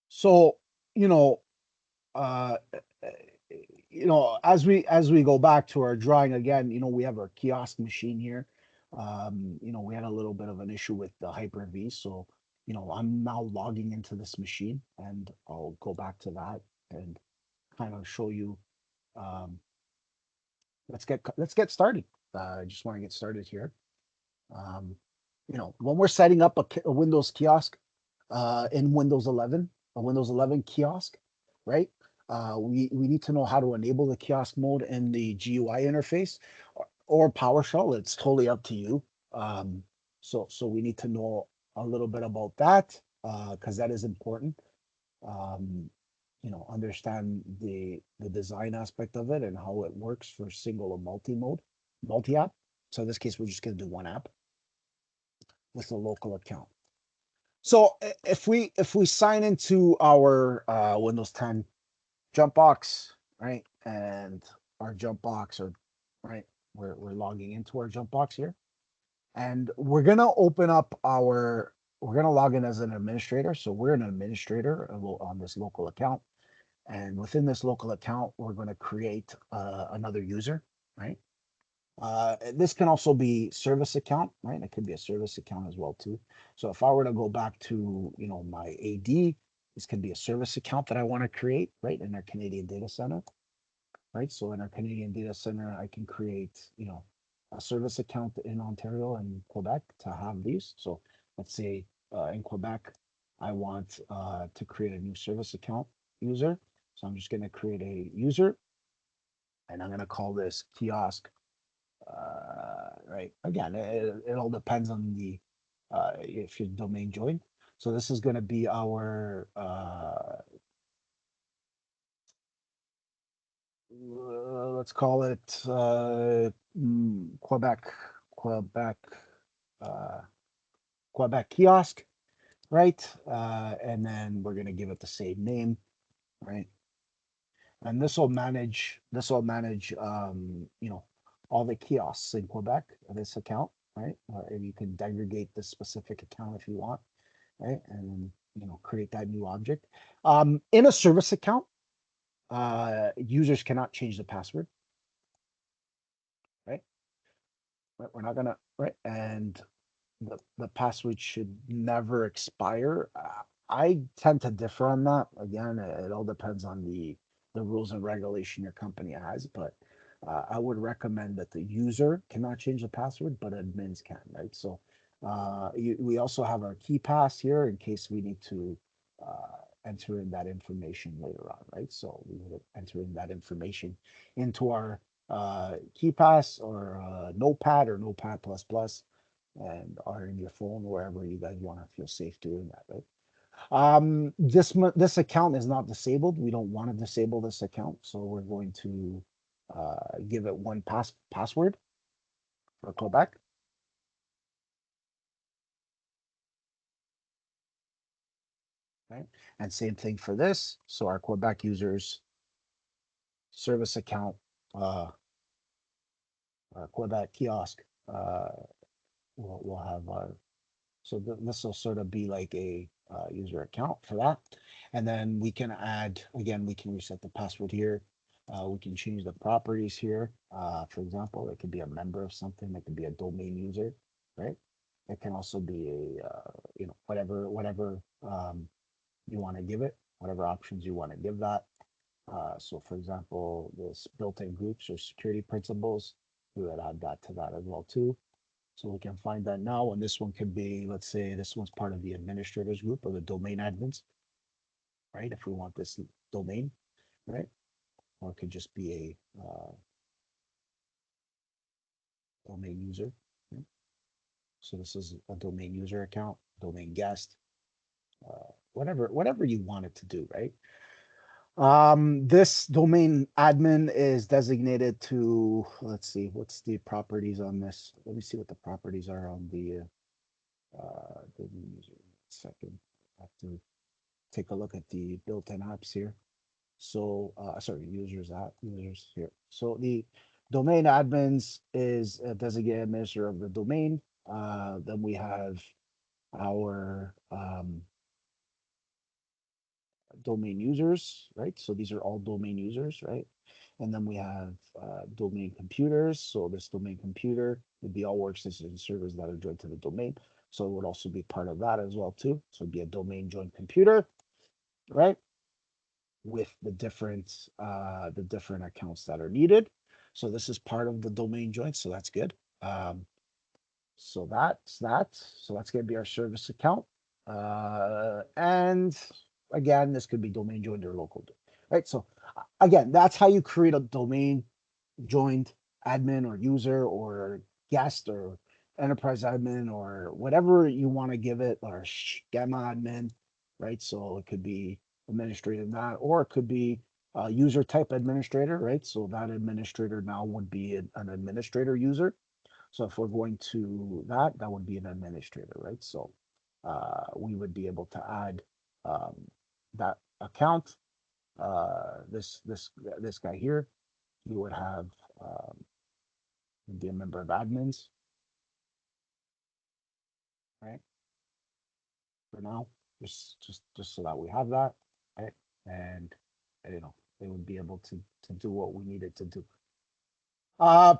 so you know, uh, you know, as we go back to our drawing again, you know, we have our kiosk machine here. You know, we had a little bit of an issue with the Hyper-V, so you know, I'm now logging into this machine, and I'll go back to that and kind of show you. Um, let's get started. I just want to get started here. Um, you know, when we're setting up a Windows kiosk in Windows 11, a Windows 11 kiosk, right? We need to know how to enable the kiosk mode in the GUI interface or PowerShell. It's totally up to you. So we need to know a little bit about that because that is important. Um, you know, understand the design aspect of it and how it works for single or multi app. So in this case, we're just going to do one app with a local account. So if we sign into our Windows 10 jump box, right, and our jump box, or right, we're logging into our jump box here, and we're gonna open up our, we're gonna log in as an administrator. So we're an administrator on this local account, and within this local account, we're going to create another user, right? This can also be service account, right? It could be a service account as well too. So if I were to go back to, you know, my AD, this could be a service account that I want to create, right, in our Canadian data center, right? So in our Canadian data center, I can create, you know, a service account in Ontario and Quebec to have these. So let's say in Quebec, I want to create a new service account user. So I'm just going to create a user, and I'm going to call this Kiosk. Right. Again, it all depends on the if your domain joined. So this is going to be our let's call it Quebec, Quebec, uh, Quebec kiosk, right? And then we're going to give it the same name, right? And this will manage you know, all the kiosks in Quebec, this account, right? And you can degradate this specific account if you want, right? And then, you know, create that new object. In a service account, users cannot change the password, right? We're not gonna, right? And the password should never expire. I tend to differ on that. Again, it all depends on the rules and regulation your company has, but I would recommend that the user cannot change the password, but admins can, right? So we also have our key pass here in case we need to enter in that information later on, right? So we would enter in that information into our key pass or notepad or notepad plus plus, and are in your phone, wherever you guys want to feel safe doing that, right? This account is not disabled. We don't want to disable this account, so we're going to give it one password for Quebec, right? And same thing for this. So our Quebec users service account, uh, Quebec kiosk, uh, will have our. So this will sort of be like a user account for that. And then we can add, again, we can reset the password here. We can change the properties here. For example, it could be a member of something. It could be a domain user, right? It can also be a, you know, whatever you want to give it, whatever options you want to give that. So for example, this built-in groups or security principles, we would add that to that as well too. So we can find that now, and this one could be, let's say this one's part of the administrators group or the domain admins, right? If we want this domain, right? Or it could just be a domain user, right? So this is a domain user account, domain guest, whatever you want it to do, right? This domain admin is designated to, let's see, what's the properties on this? Let me see what the properties are on the domain user. Second, I have to take a look at the built-in apps here. So, sorry, users here. So the domain admins is a designated administrator of the domain. Then we have our domain users, right? So these are all domain users, right? And then we have domain computers. So this domain computer would be all workstations and servers that are joined to the domain. So it would also be part of that as well too. So it'd be a domain joined computer, right? With the different accounts that are needed. So this is part of the domain joint, so that's good. So that's that. So that's going to be our service account. And again, this could be domain joined or local, right? So again, that's how you create a domain joined admin or user or guest or enterprise admin or whatever you want to give it, or schema admin, right? So it could be administrative that, or it could be a user type administrator, right? So that administrator now would be an administrator user. So if we're going to that, that would be an administrator, right? So we would be able to add that account. This guy here, he would have be a member of admins, right? For now, just so that we have that, right? And you know, they would be able to do what we needed to do. Uh,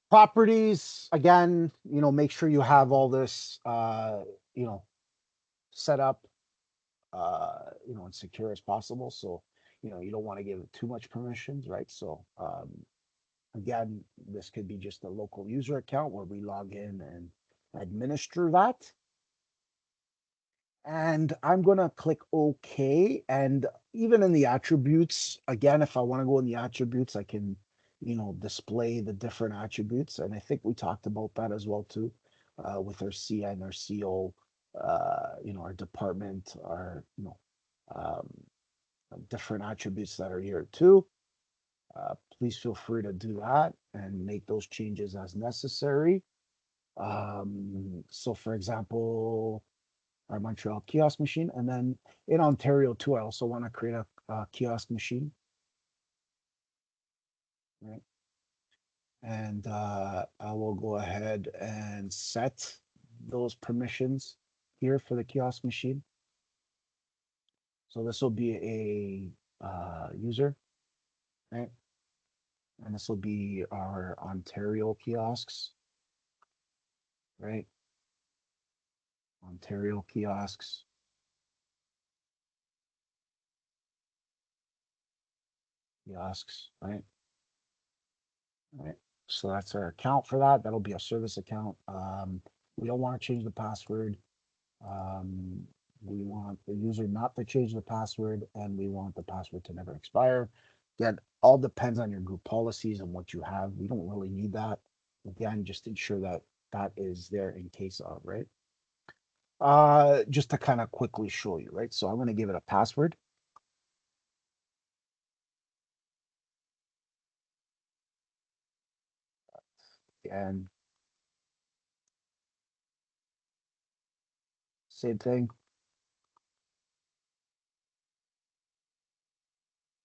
Properties again, you know, make sure you have all this, you know, set up, you know, and secure as possible. So, you know, you don't want to give it too much permissions, right? So, again, this could be just a local user account where we log in and administer that. And I'm going to click OK. And even in the attributes, again, if I want to go in the attributes, I can, you know, display the different attributes. And I think we talked about that as well, too, with our CN, our CO, you know, our department, our, you know, um, different attributes that are here, too. Please feel free to do that and make those changes as necessary. So, for example, our Montreal kiosk machine. And then in Ontario too, I also want to create a kiosk machine, right? And I will go ahead and set those permissions here for the kiosk machine. So this will be a user, right? And this will be our Ontario kiosks, right? Ontario kiosks. Kiosks, right? Right. So that's our account for that. That'll be a service account. We don't want to change the password. Um, we want the user not to change the password, and we want the password to never expire. Again, all depends on your group policies and what you have. We don't really need that. Again, just ensure that that is there in case of, right? Just to kind of quickly show you, right? So I'm going to give it a password. And same thing.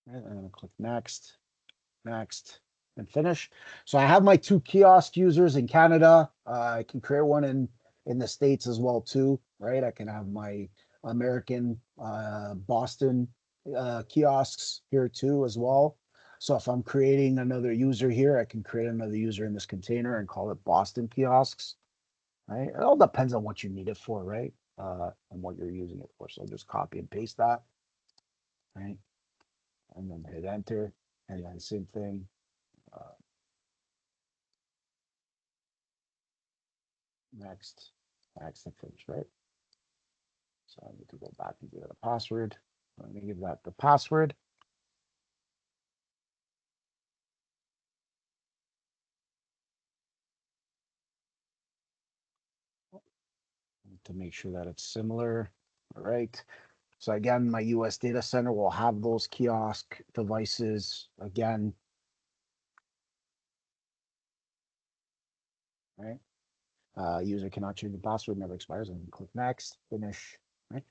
Right? I'm going to click next. Next, and finish. So I have my two kiosk users in Canada. I can create one in the States as well too, right? I can have my American Boston kiosks here too as well. So if I'm creating another user here, I can create another user in this container and call it Boston kiosks, right? It all depends on what you need it for, right? And what you're using it for. So I'll just copy and paste that, right? And then hit enter, and then same thing. Uh, Next, next and finish, right? So I need to go back and give it a password. I'm going to give that the password. To make sure that it's similar. All right. So again, my US data center will have those kiosk devices again. Right. User cannot change the password, never expires, and click next, finish. Right.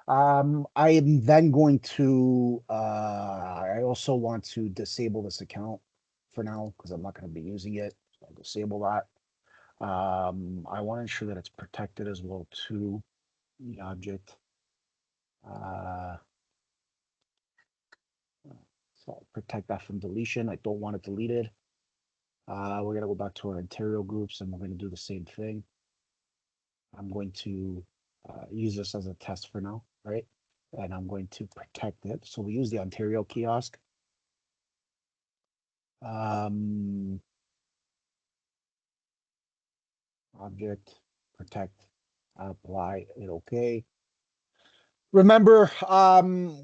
I am then going to, I also want to disable this account for now because I'm not going to be using it. So I'll disable that. I want to ensure that it's protected as well too, the object. Uh, so I'll protect that from deletion. I don't want it deleted. We're going to go back to our Ontario groups and we're going to do the same thing. I'm going to use this as a test for now, right? And I'm going to protect it. So we use the Ontario kiosk. Um, Object, protect, apply it, okay. Remember,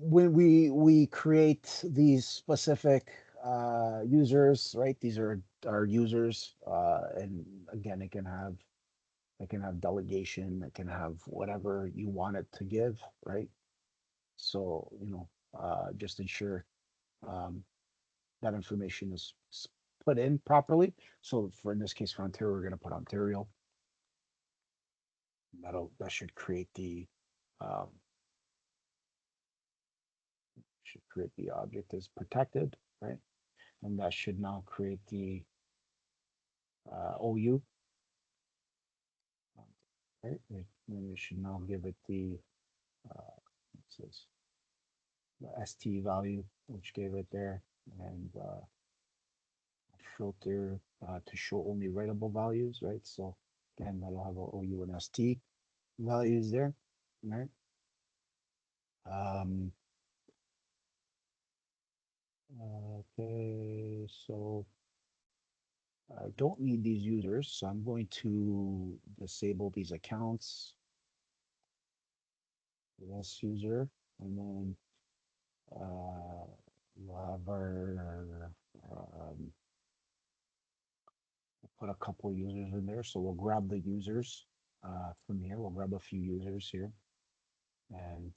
when we create these specific users, right? These are our users, and again, it can have delegation, it can have whatever you want it to give, right? So, you know, just ensure um, that information is put in properly. So, for in this case, for Ontario, we're going to put Ontario. That should create the Um, should create the object as protected, right? And that should now create the OU, right? And it should now give it the it says the ST value, which gave it there, and filter to show only writable values, right? So again, that'll have a OU and ST values there, right? Um, okay, so I don't need these users, so I'm going to disable these accounts. This user, and then we'll have our put a couple users in there. So we'll grab the users from here. We'll grab a few users here, and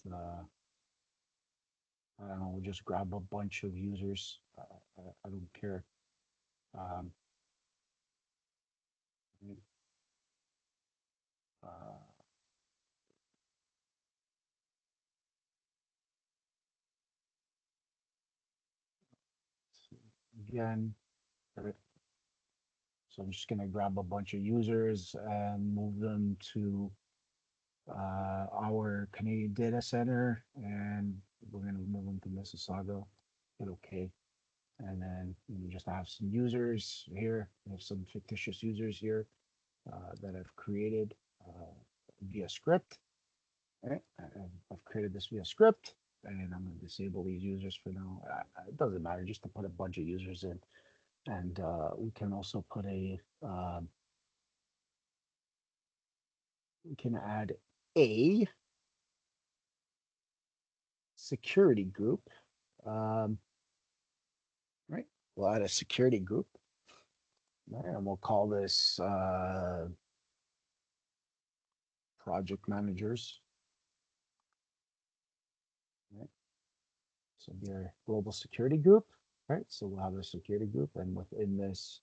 I don't know. We'll just grab a bunch of users. I don't care. Um, uh, again, so I'm just gonna grab a bunch of users and move them to our Canadian data center, and we're going to move them to Mississauga. Hit OK. And then you just have some users here. We have some fictitious users here that I've created via script. Right? I've created this via script, and I'm going to disable these users for now. It doesn't matter, just to put a bunch of users in. And we can also put we can add a security group. Um, right? We'll add a security group, right? And we'll call this project managers, right? So your global security group, right? So we'll have a security group, and within this,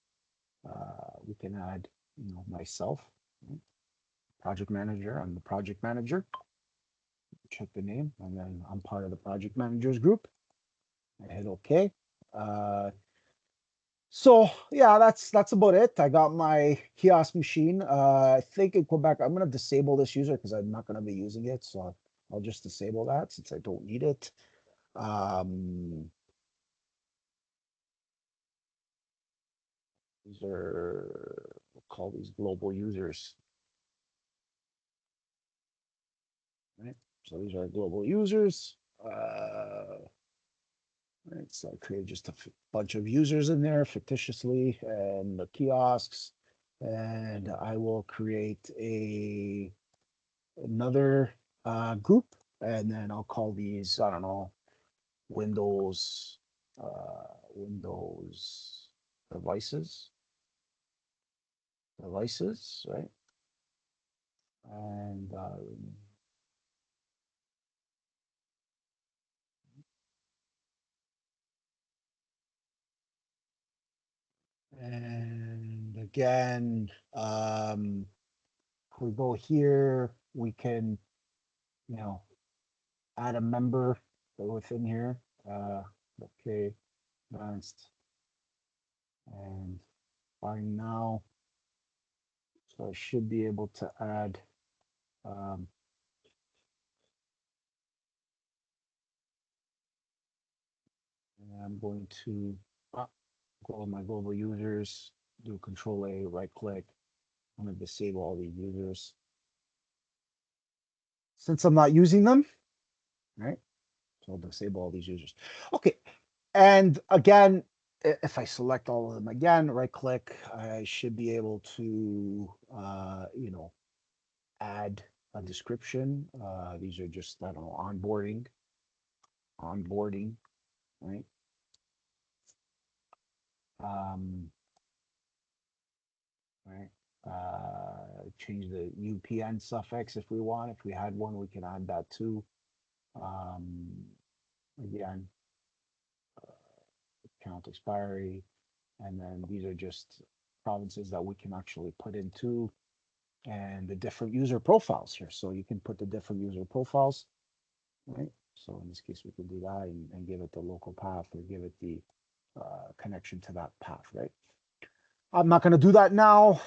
we can add, myself, right? Project manager. I'm the project manager. Check the name, and then I'm part of the project managers group. I hit OK. So yeah, that's about it. I got my kiosk machine. I think in Quebec, I'm gonna disable this user because I'm not gonna be using it. So I'll just disable that since I don't need it. Um, these are, we'll call these global users, right? So these are global users. Right, so I created just a bunch of users in there fictitiously and the kiosks, and I will create another group, and then I'll call these, I don't know, Windows, Windows devices, right? And again, if we go here, we can, you know, add a member within here. Okay, advanced, and find now. So I should be able to add, um, and I'm going to go on my global users, do Control A, right click. I'm going to disable all these users since I'm not using them, right? So I'll disable all these users. Okay, and again, if I select all of them again, right click, I should be able to, add a description. These are just, I don't know, onboarding, right? Um, right? Change the UPN suffix if we want. If we had one, we can add that too. Um, again, count expiry, and then these are just provinces that we can actually put into. and the different user profiles here. So you can put the different user profiles, right? So in this case, we could do that and give it the local path or give it the connection to that path, right? I'm not going to do that now.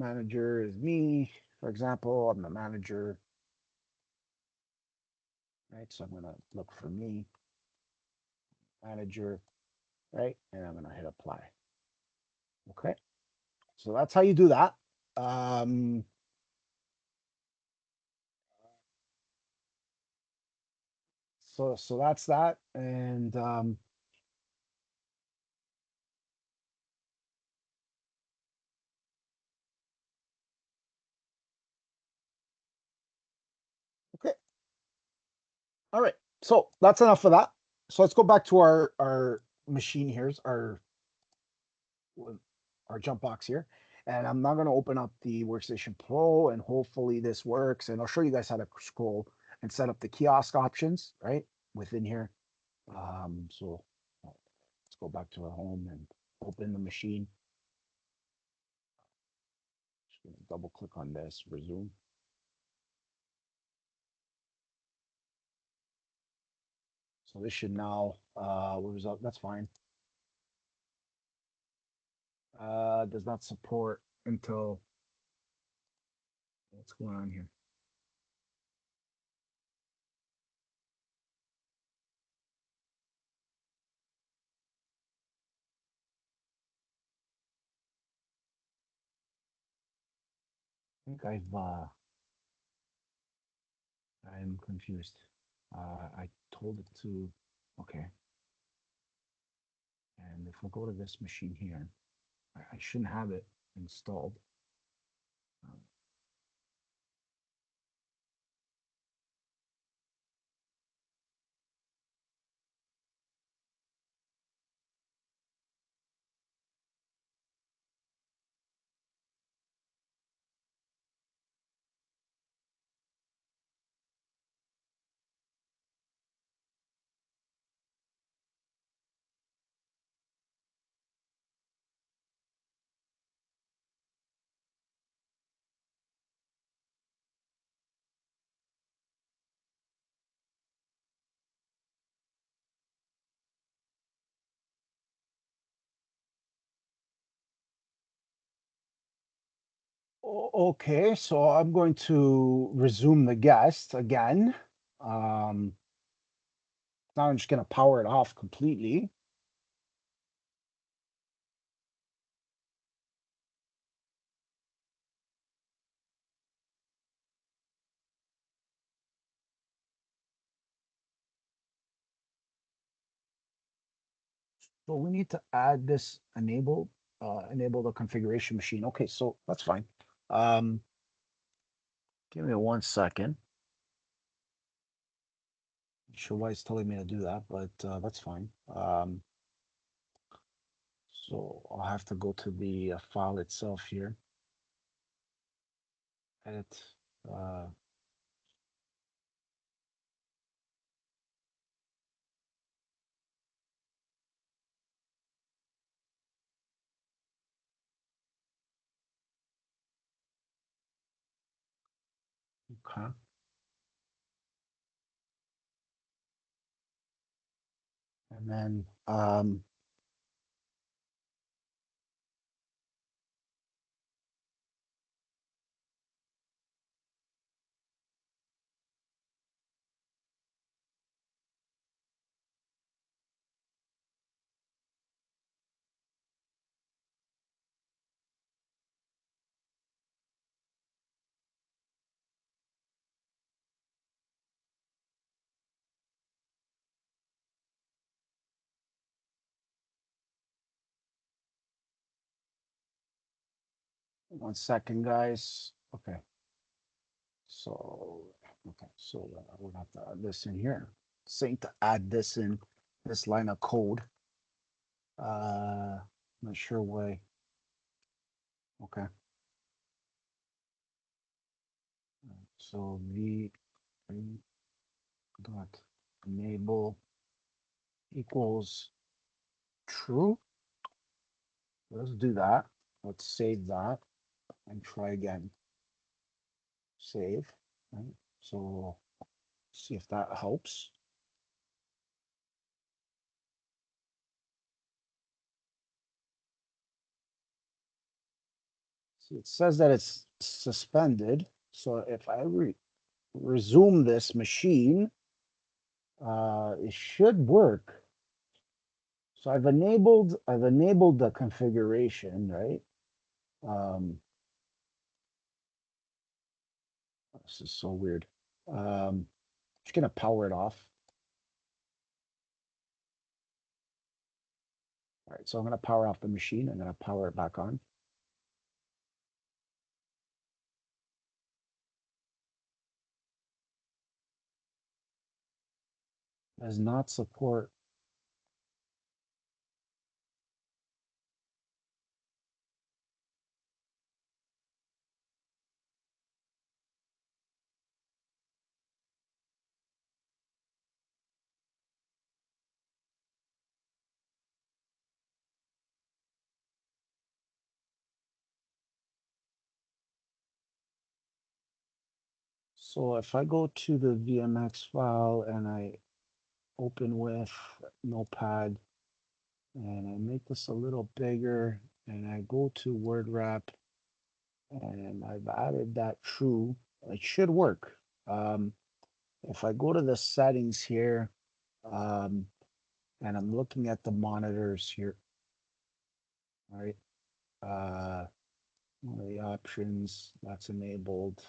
Manager is me, for example. I'm the manager, right? So I'm going to look for me, manager, right? And I'm going to hit apply. Okay. So that's how you do that. So that's that. And okay. All right. So that's enough of that. So let's go back to our machine. Here's our jump box here. And I'm not going to open up the Workstation Pro, and hopefully this works. And I'll show you guys how to scroll and set up the kiosk options, right, within here. So let's go back to our home and open the machine. Just going to double click on this, resume. So this should now, what was up? That's fine. Does not support until, what's going on here? I think I'm confused. I told it to, okay. And if I go to this machine here, I shouldn't have it installed. Okay, so I'm going to resume the guest again. Now I'm just going to power it off completely. So we need to add this enable the configuration machine. Okay, so that's fine. Um, Give me 1 second. Not sure why it's telling me to do that, but that's fine. So I'll have to go to the file itself here. Edit. Uh, 'Kay. And then 1 second, guys. Okay. So, okay, so we'll have to add this in here. Saying to add this in this line of code. Not sure why. Okay. So v dot enable equals true. Let's do that. Let's save that. and try again. Save, right? So see if that helps. See, it says that it's suspended. So if I resume this machine, it should work. So I've enabled the configuration, right? Um, this is so weird. Just gonna power it off. All right, so I'm gonna power off the machine. I'm gonna power it back on. Does not support. So if I go to the VMX file and I open with Notepad and I make this a little bigger and I go to word wrap and I've added that true, it should work. If I go to the settings here, um, and I'm looking at the monitors here, all right, one of the options that's enabled,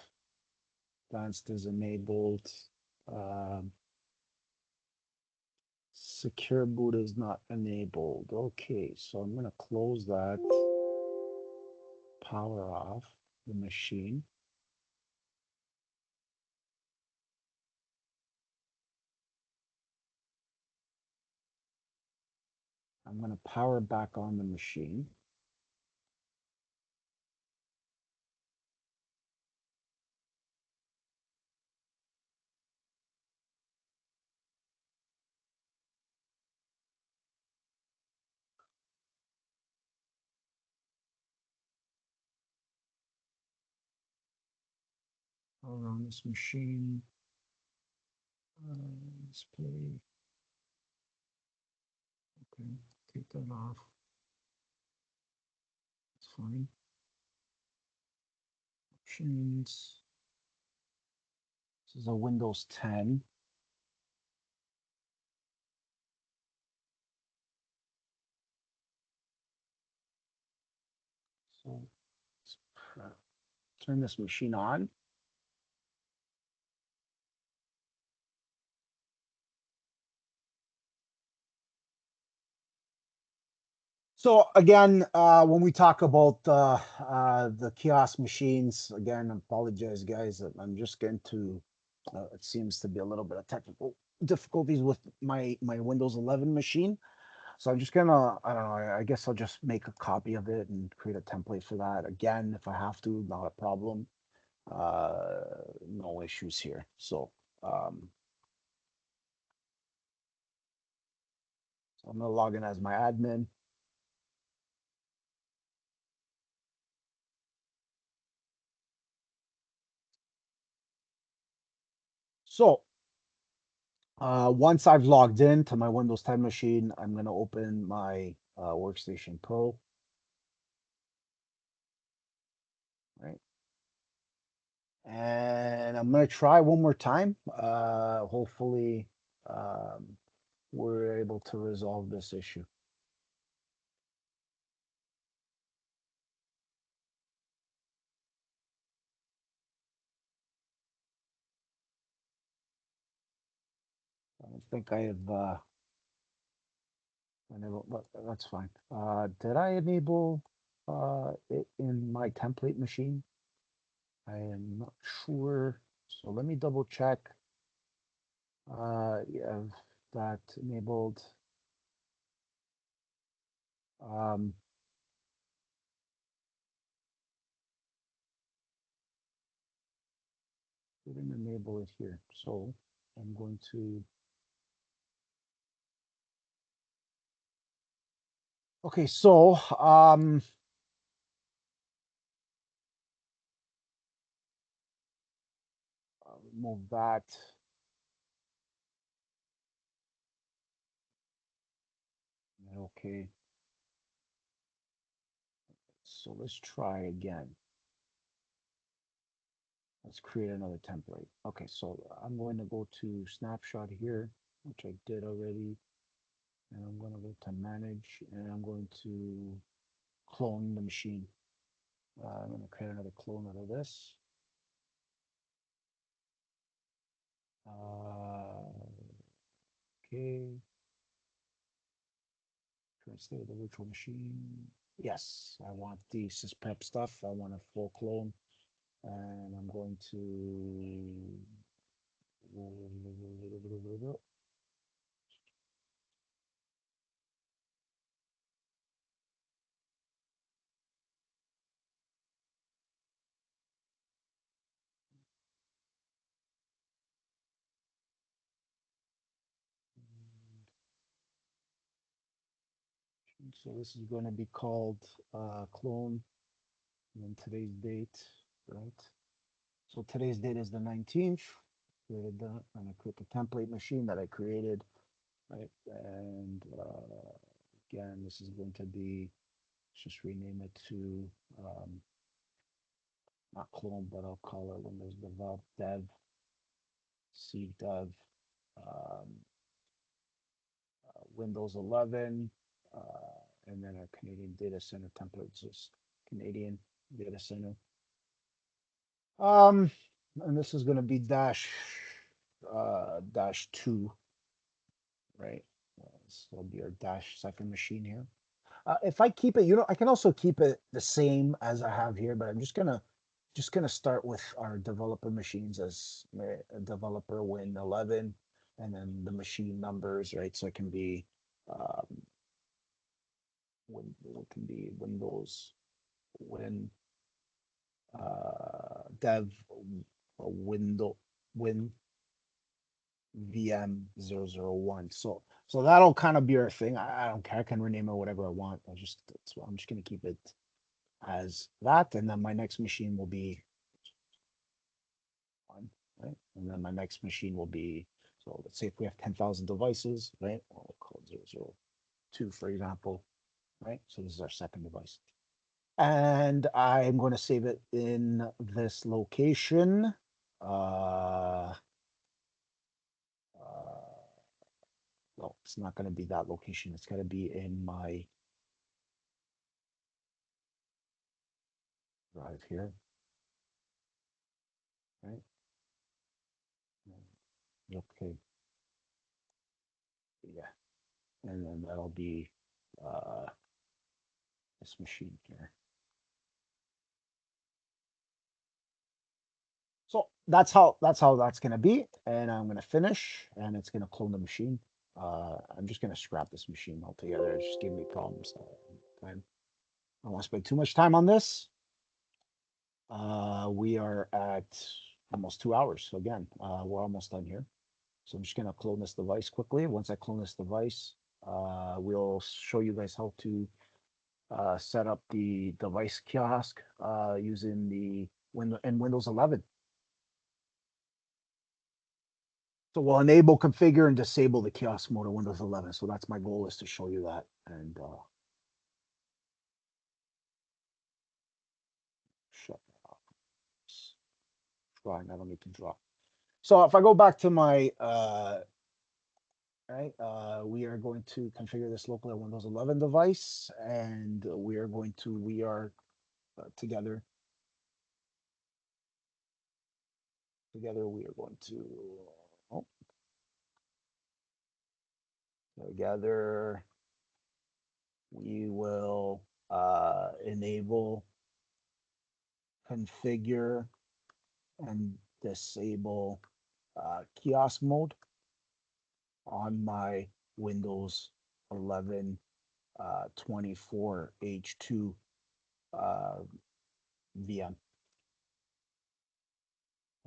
advanced is enabled, um, secure boot is not enabled. Okay, so I'm going to close that, power off the machine. I'm going to power back on the machine. Power on this machine. Display. Okay, take that off. It's fine. Options. This is a Windows 10. So let's turn this machine on. So again, when we talk about the kiosk machines, again, I apologize, guys. I'm just getting to. It seems to be a little bit of technical difficulties with my Windows 11 machine. So I'm just gonna, I don't know. I guess I'll just make a copy of it and create a template for that. Again, if I have to, not a problem. No issues here. So I'm gonna log in as my admin. So once I've logged in to my Windows 10 machine, I'm going to open my Workstation Pro, right? And I'm going to try one more time. Hopefully, um, we're able to resolve this issue. I don't think I have, but that's fine. Did I enable it in my template machine? I am not sure. So let me double check. Yeah, that enabled. Um, didn't enable it here. So I'm going to, okay, so move that. Okay. So let's try again. Let's create another template. Okay, so I'm going to go to snapshot here, which I did already. And I'm going to go to manage, and I'm going to clone the machine. I'm going to create another clone out of this. Okay. Current state of the virtual machine. Yes, I want the sysprep stuff. I want a full clone. And I'm going to so this is going to be called clone, and then today's date, right? So today's date is the 19th. Created that. I'm going to create the template machine that I created, right? And again, this is going to be, let's just rename it to not clone, but I'll call it Windows Dev C Dev um, Windows 11, and then our Canadian data center templates is Canadian data center. And this is going to be dash 2, right? This will be our dash second machine here. If I keep it, I can also keep it the same as I have here, but I'm just gonna start with our developer machines as developer Win 11, and then the machine numbers, right? So it can be it can be Windows Win Dev window Win VM 001. So that'll kind of be our thing. I don't care. I can rename it whatever I want. I'm just gonna keep it as that, and then my next machine will be one, right? And then my next machine will be, so let's say if we have 10,000 devices, right? We'll call it 002, for example, right? So this is our second device. And I'm going to save it in this location. Uh, well, it's not going to be that location. It's going to be in my drive here, right? Okay, yeah. And then that'll be uh, this machine here. So that's gonna be, and I'm gonna finish, and it's gonna clone the machine. I'm just gonna scrap this machine altogether. It's just giving me problems. I don't want to spend too much time on this. We are at almost 2 hours. So again, we're almost done here. So I'm just gonna clone this device quickly. Once I clone this device, we'll show you guys how to set up the device kiosk using the Windows 11. So we'll enable, configure, and disable the kiosk mode of Windows 11. So that's my goal, is to show you that. And shut that off. Drawing, I don't need to draw. So if I go back to my, right, we are going to configure this locally on Windows 11 device, and we are together, we are going to, oh, together, we will enable, configure, and disable kiosk mode on my Windows 11 24H2 VM.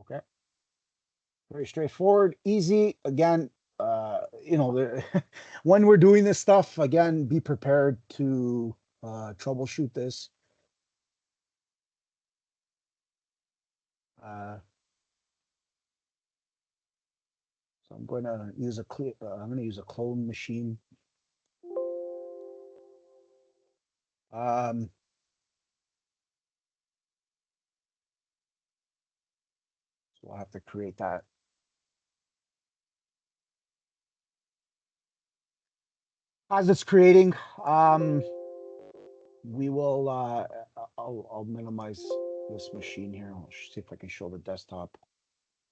Okay, very straightforward, easy. Again, when we're doing this stuff, again, be prepared to troubleshoot this. So I'm going to use I'm going to use a clone machine. Um, so I'll have to create that. As it's creating, we will, I'll minimize this machine here. I'll see if I can show the desktop.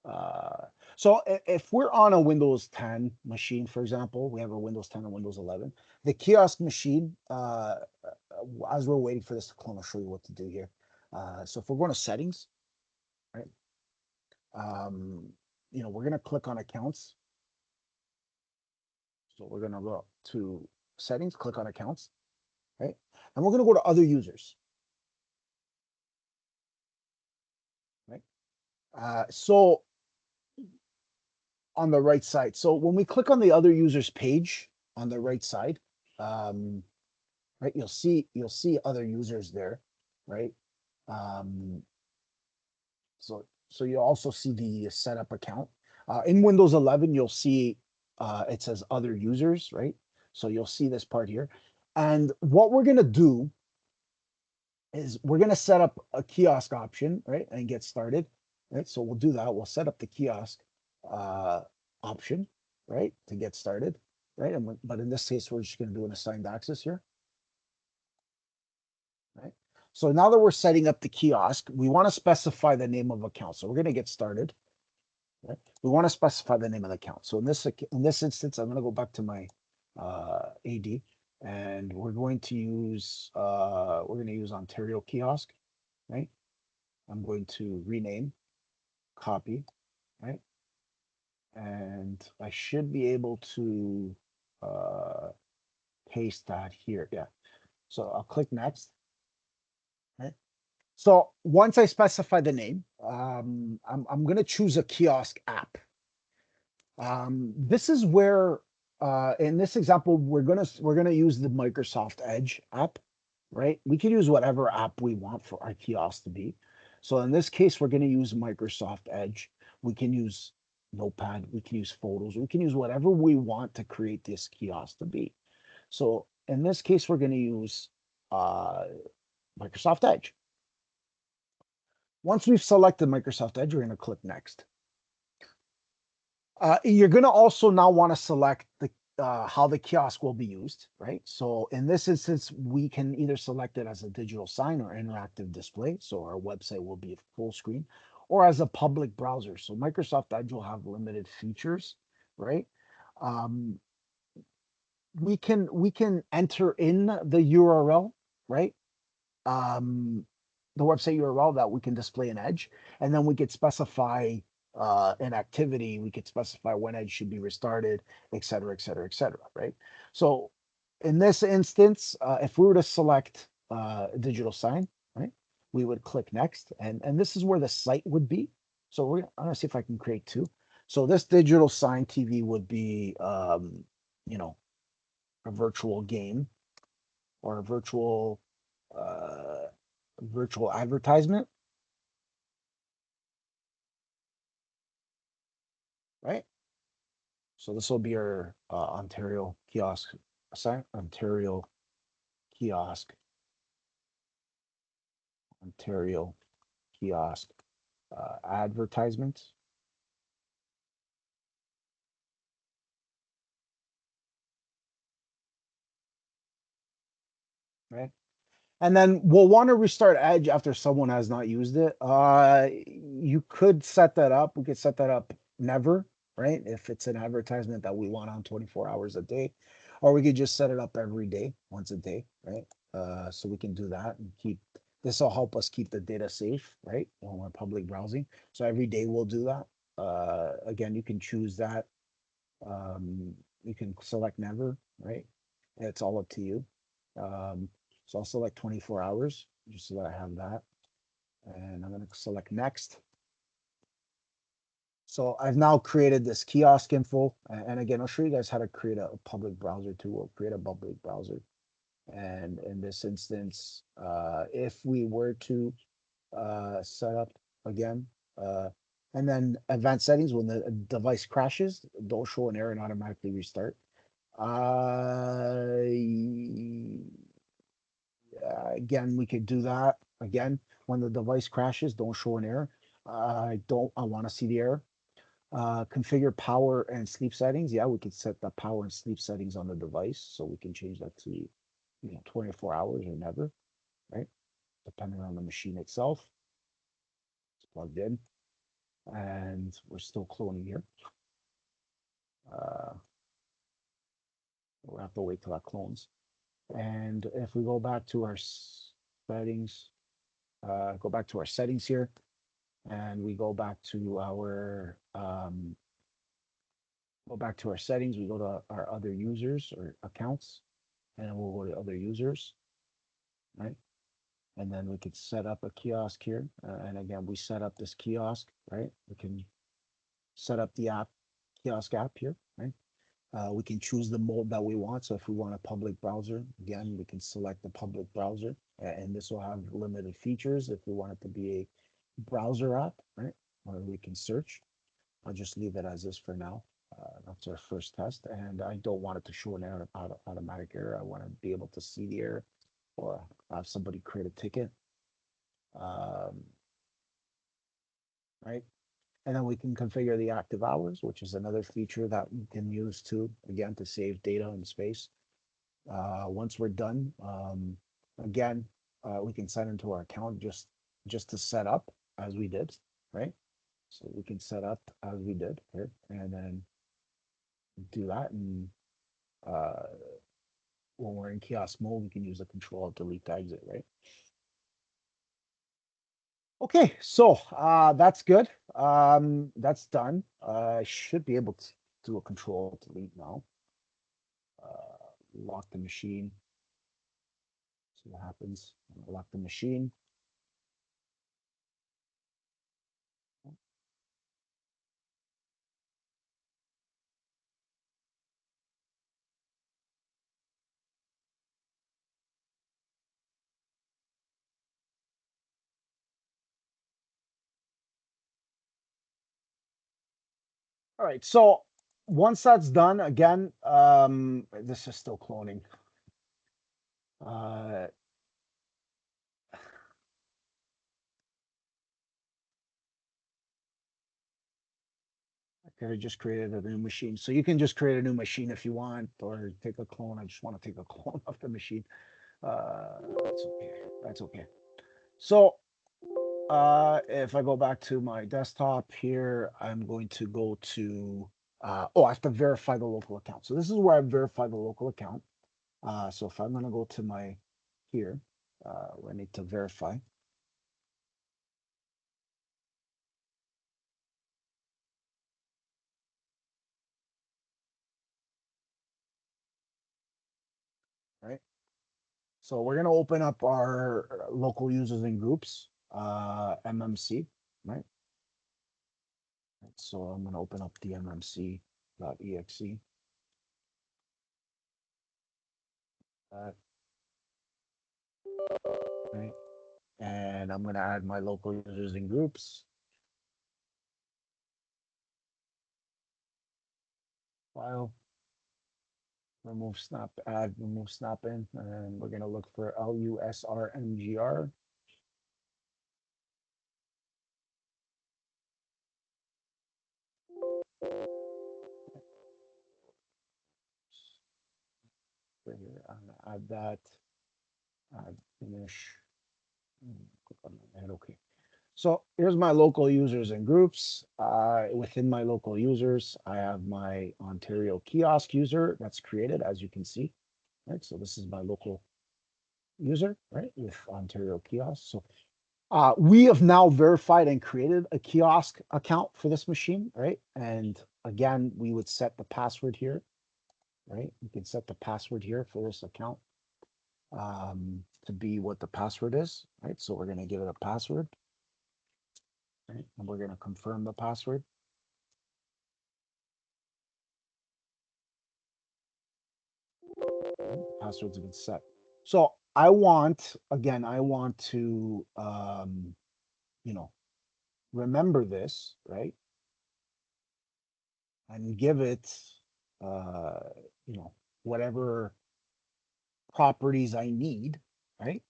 Uh, so if we're on a Windows 10 machine, for example, we have a Windows 10 and Windows 11, the kiosk machine, as we're waiting for this to clone, I'll show you what to do here. So if we're going to settings, right? We're going to click on accounts. So we're going to go to settings, click on accounts, right? And we're going to go to other users, right? So on the right side. So when we click on the other users page on the right side, um, right, you'll see other users there, right? Um, so you'll also see the setup account. In Windows 11, you'll see it says other users, right? So you'll see this part here. And what we're gonna do is we're gonna set up a kiosk option, right, and get started, right? So we'll do that. We'll set up the kiosk uh, option, right, to get started, right? But in this case, we're just gonna do an assigned access here, right? So now that we're setting up the kiosk, we want to specify the name of account. So we're gonna get started, right? We want to specify the name of the account. So in this instance, I'm gonna go back to my AD, and we're gonna use Ontario kiosk, right? I'm going to rename, copy, right? And I should be able to uh, paste that here. Yeah. So I'll click next. Right. So once I specify the name, I'm going to choose a kiosk app. This is where, in this example, we're gonna use the Microsoft Edge app, right? We can use whatever app we want for our kiosk to be. So in this case, we're gonna use Microsoft Edge. We can use Notepad. We can use Photos. We can use whatever we want to create this kiosk to be. So in this case, we're gonna use uh, Microsoft Edge. Once we've selected Microsoft Edge, we're gonna click Next. You're going to also now want to select the how the kiosk will be used, right? So in this instance, we can either select it as a digital sign or interactive display. So our website will be full screen, or as a public browser. So Microsoft Edge will have limited features, right? Um, we can enter in the URL, right? um, the website URL that we can display in Edge, and then we could specify an activity. We could specify when Edge should be restarted, et cetera, et cetera, et cetera. Right. So in this instance, if we were to select a digital sign, right, we would click next, and this is where the site would be. So I'm gonna see if I can create two. So this digital sign TV would be, you know, a virtual game or a uh, virtual advertisement, right? So this will be our Ontario kiosk sign, kiosk, Ontario kiosk advertisements, right? And then we'll want to restart Edge after someone has not used it. You could set that up. We could set that up never, right? If it's an advertisement that we want on 24 hours a day, or we could just set it up every day, once a day, right? So we can do that and this will help us keep the data safe, right? When we're public browsing. So every day we'll do that. Again, you can choose that. You can select never, right? It's all up to you. Um, so I'll select 24 hours just so that I have that. And I'm going to select next. So I've now created this kiosk info. And again, I'll show you guys how to create a public browser too. We'll create a public browser. And in this instance, if we were to set up again, And then advanced settings, when the device crashes, don't show an error and automatically restart. Again, we could do that. Again, when the device crashes, don't show an error. I want to see the error. Configure power and sleep settings. Yeah, we could set the power and sleep settings on the device, so we can change that to 24 hours or never, right? Depending on the machine itself. It's plugged in, and we're still cloning here. Uh, we'll have to wait till that clones. And if we go back to our settings, go back to our settings here, and we go back to our settings. We go to our other users or accounts, and then we'll go to other users, right? And then we could set up a kiosk here. And again, we set up this kiosk, right? We can set up the kiosk app here, right? We can choose the mode that we want. So if we want a public browser, again, we can select the public browser, and this will have limited features. If we want it to be a browser app, right? Or we can search. I'll just leave it as is for now. That's our first test, and I don't want it to show an error, automatic error. I want to be able to see the error or have somebody create a ticket, um, right? And then we can configure the active hours, which is another feature that we can use to, again, to save data and space. Once we're done, again, we can sign into our account just to set up as we did, right? So we can set up as we did here, and then do that. And uh, when we're in kiosk mode, we can use the control delete to exit, right? Okay, so that's good. That's done. I should be able to do a control delete now. Lock the machine. See what happens. Lock the machine. All right, so once that's done, again, this is still cloning. I could have just created a new machine. So you can just create a new machine if you want, or take a clone. I just want to take a clone of the machine. That's okay. That's okay. So if I go back to my desktop here, I'm going to go to, I have to verify the local account. So this is where I verify the local account. So if I'm going to go to my here, where I need to verify. Right? So we're going to open up our local users and groups, MMC, right? So I'm going to open up the mmc.exe. Right? And I'm going to add my local users and groups. File. Remove snap, add, remove snap in, and we're going to look for lusrmgr. Right here, I'm going to add that, add finish, click on that, okay. So here's my local users and groups. Within my local users, I have my Ontario kiosk user that's created, as you can see, right? So this is my local user, right, with Ontario kiosk. So we have now verified and created a kiosk account for this machine, right? And again, we would set the password here, right? We can set the password here for this account to be what the password is, right? So we're going to give it a password, right? And we're going to confirm the password. Right? Password's been set. So I want, again, I want to, you know, remember this, right? And give it, you know, whatever properties I need, right?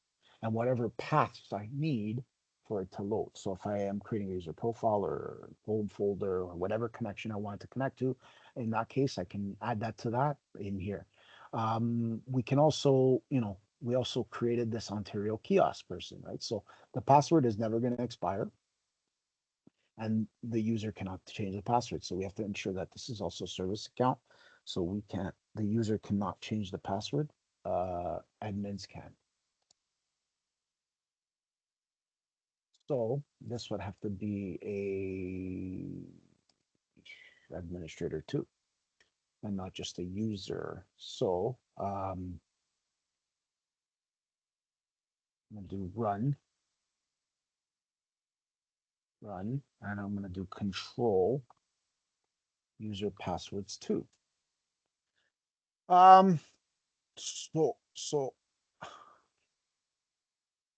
And whatever paths I need for it to load. So if I am creating a user profile or home folder or whatever connection I want to connect to, in that case, I can add that to that in here. We can also, you know, we also created this Ontario kiosk person, right? So the password is never going to expire and the user cannot change the password. So we have to ensure that this is also a service account. So we can't, the user cannot change the password. Admins can. So this would have to be a administrator too, and not just a user. So I'm gonna do run, and I'm gonna do control user passwords too. Um, so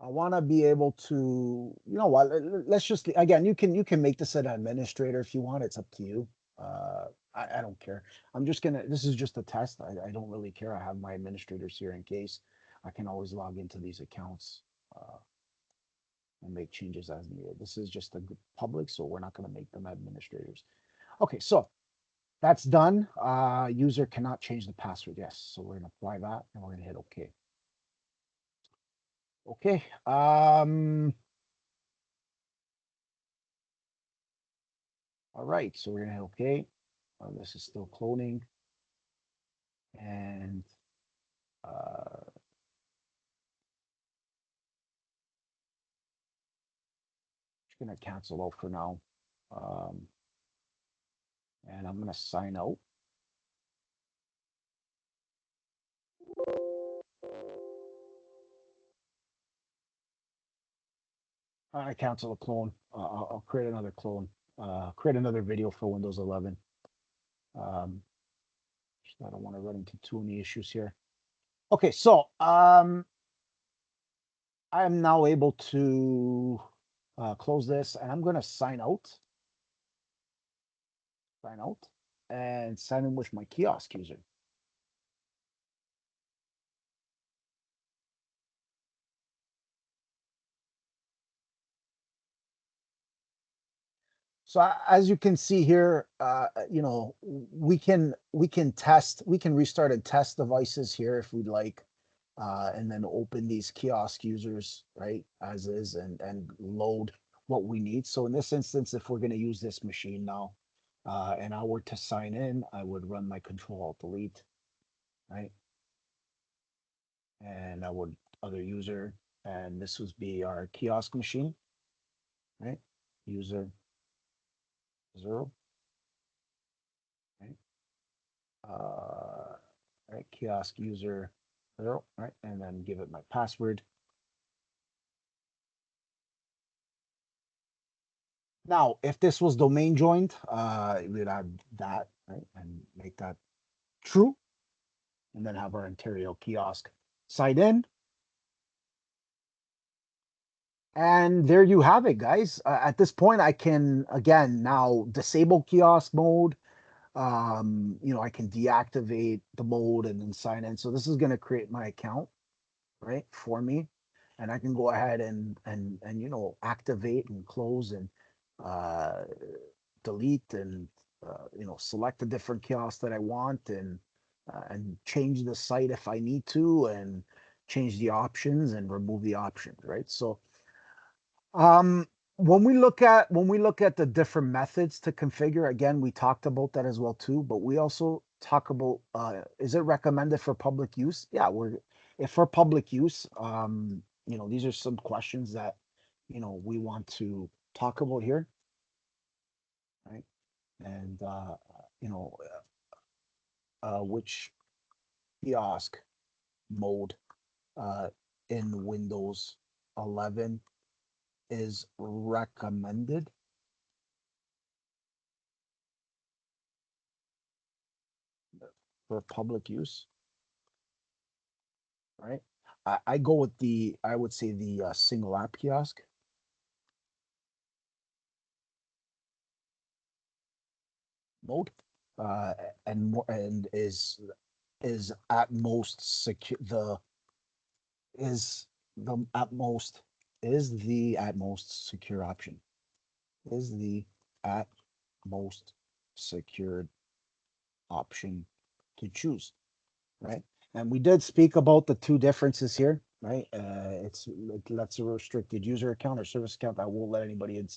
I want to be able to, you know what, let's just, again, you can make this an administrator if you want, it's up to you. I don't care. I'm just gonna, this is just a test. I don't really care. I have my administrators here in case. I can always log into these accounts and make changes as needed. This is just a public, so we're not gonna make them administrators. Okay, so that's done. User cannot change the password. Yes, so we're gonna apply that and we're gonna hit OK. Okay. All right, so we're gonna hit OK. This is still cloning, and just gonna cancel out for now. Um, and I'm gonna sign out. I cancel a clone. I'll create another clone. Create another video for Windows 11. Um, I don't want to run into too many issues here. Okay, so I am now able to close this, and I'm going to sign out, and sign in with my kiosk user. So as you can see here, you know, we can test, we can restart and test devices here if we'd like, and then open these kiosk users, right, as is, and load what we need. So in this instance, if we're going to use this machine now, and I were to sign in, I would run my Control Alt Delete, right, and I would other user, and this would be our kiosk machine, right, user 0, right. Right, kiosk user 0, right, and then give it my password. Now, if this was domain joined, we'd add that, right, and make that true, and then have our Ontario kiosk sign in. And there you have it, guys. At this point, I can, again, now disable kiosk mode. You know, I can deactivate the mode and then sign in. So this is going to create my account, right, for me, and I can go ahead and you know, activate and close and uh, delete and you know, select the different kiosks that I want and change the site if I need to, and change the options and remove the options, right? So um, when we look at the different methods to configure, again, we talked about that as well too, but we also talk about is it recommended for public use? Yeah, we're if for public use, you know, these are some questions that, you know, we want to talk about here, right? And you know, which kiosk mode uh in Windows 11 is recommended for public use, right? I go with the, I would say the single app kiosk. mode, and more and is at most secure is the at most is the at most secure option, is the at most secured option to choose, right? And we did speak about the two differences here, right? It lets a restricted user account or service account that won't let anybody in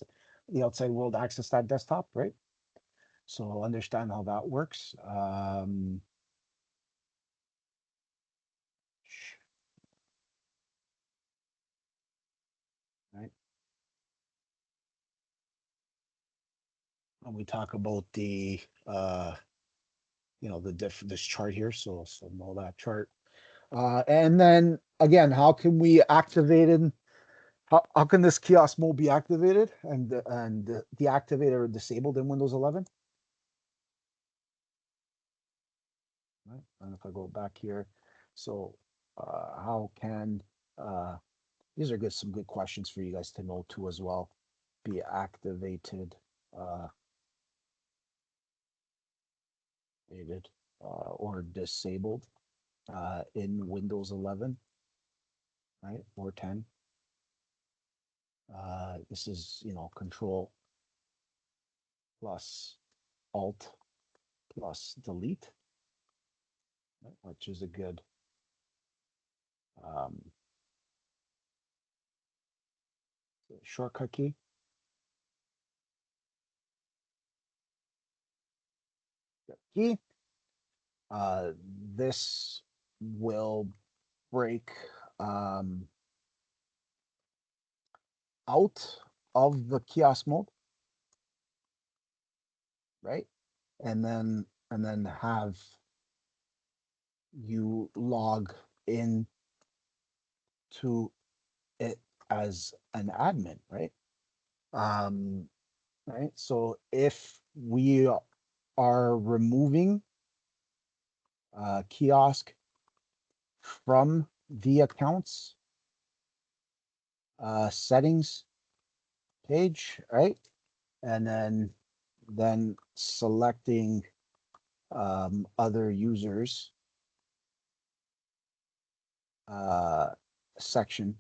the outside world access that desktop, right? So understand how that works. Right. And we talk about the this chart here. So know that chart. And then again, how can we activate it? How can this kiosk mode be activated and deactivated or disabled in Windows 11? Right. And if I go back here, so how can uh, these are some good questions for you guys to know too as well. Be activated, aided, or disabled in Windows 11, right, or 10. This is, Control plus Alt plus Delete, right, which is a good um, shortcut key. Key. Uh, this will break um, out of the kiosk mode, right? And then have you log in to it as an admin, right? Um, right. So if we are removing Kiosk from the accounts settings page, right, and then selecting other users uh, section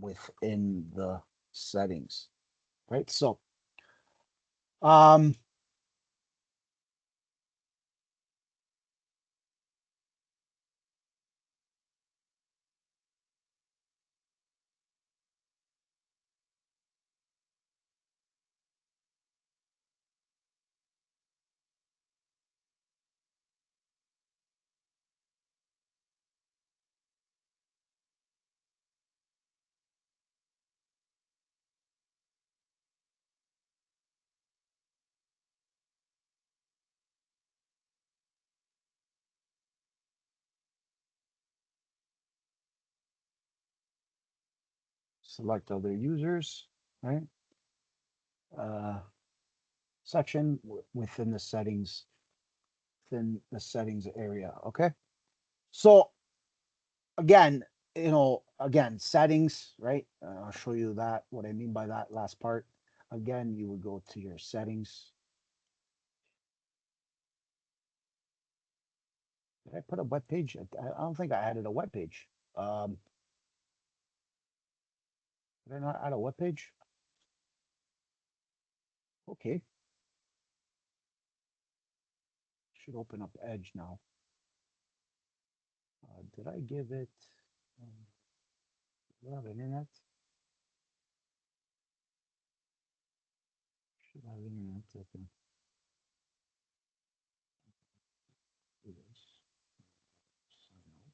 within the settings, right? So um, select other users, right? Uh, section within the settings area. Okay. So again, again, settings, right? I'll show you that, what I mean by that last part. Again, you would go to your settings. Did I put a web page? I don't think I added a web page. Did I not add a web page? Okay. Should open up Edge now. Did I give it? Do I have internet? Should have internet. Okay. Do this. Sign out.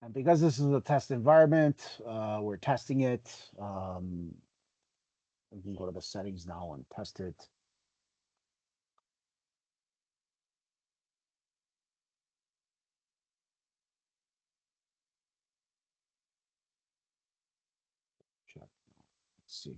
And because this is a test environment, we're testing it. We can go to the settings now and test it. Check. Let's see.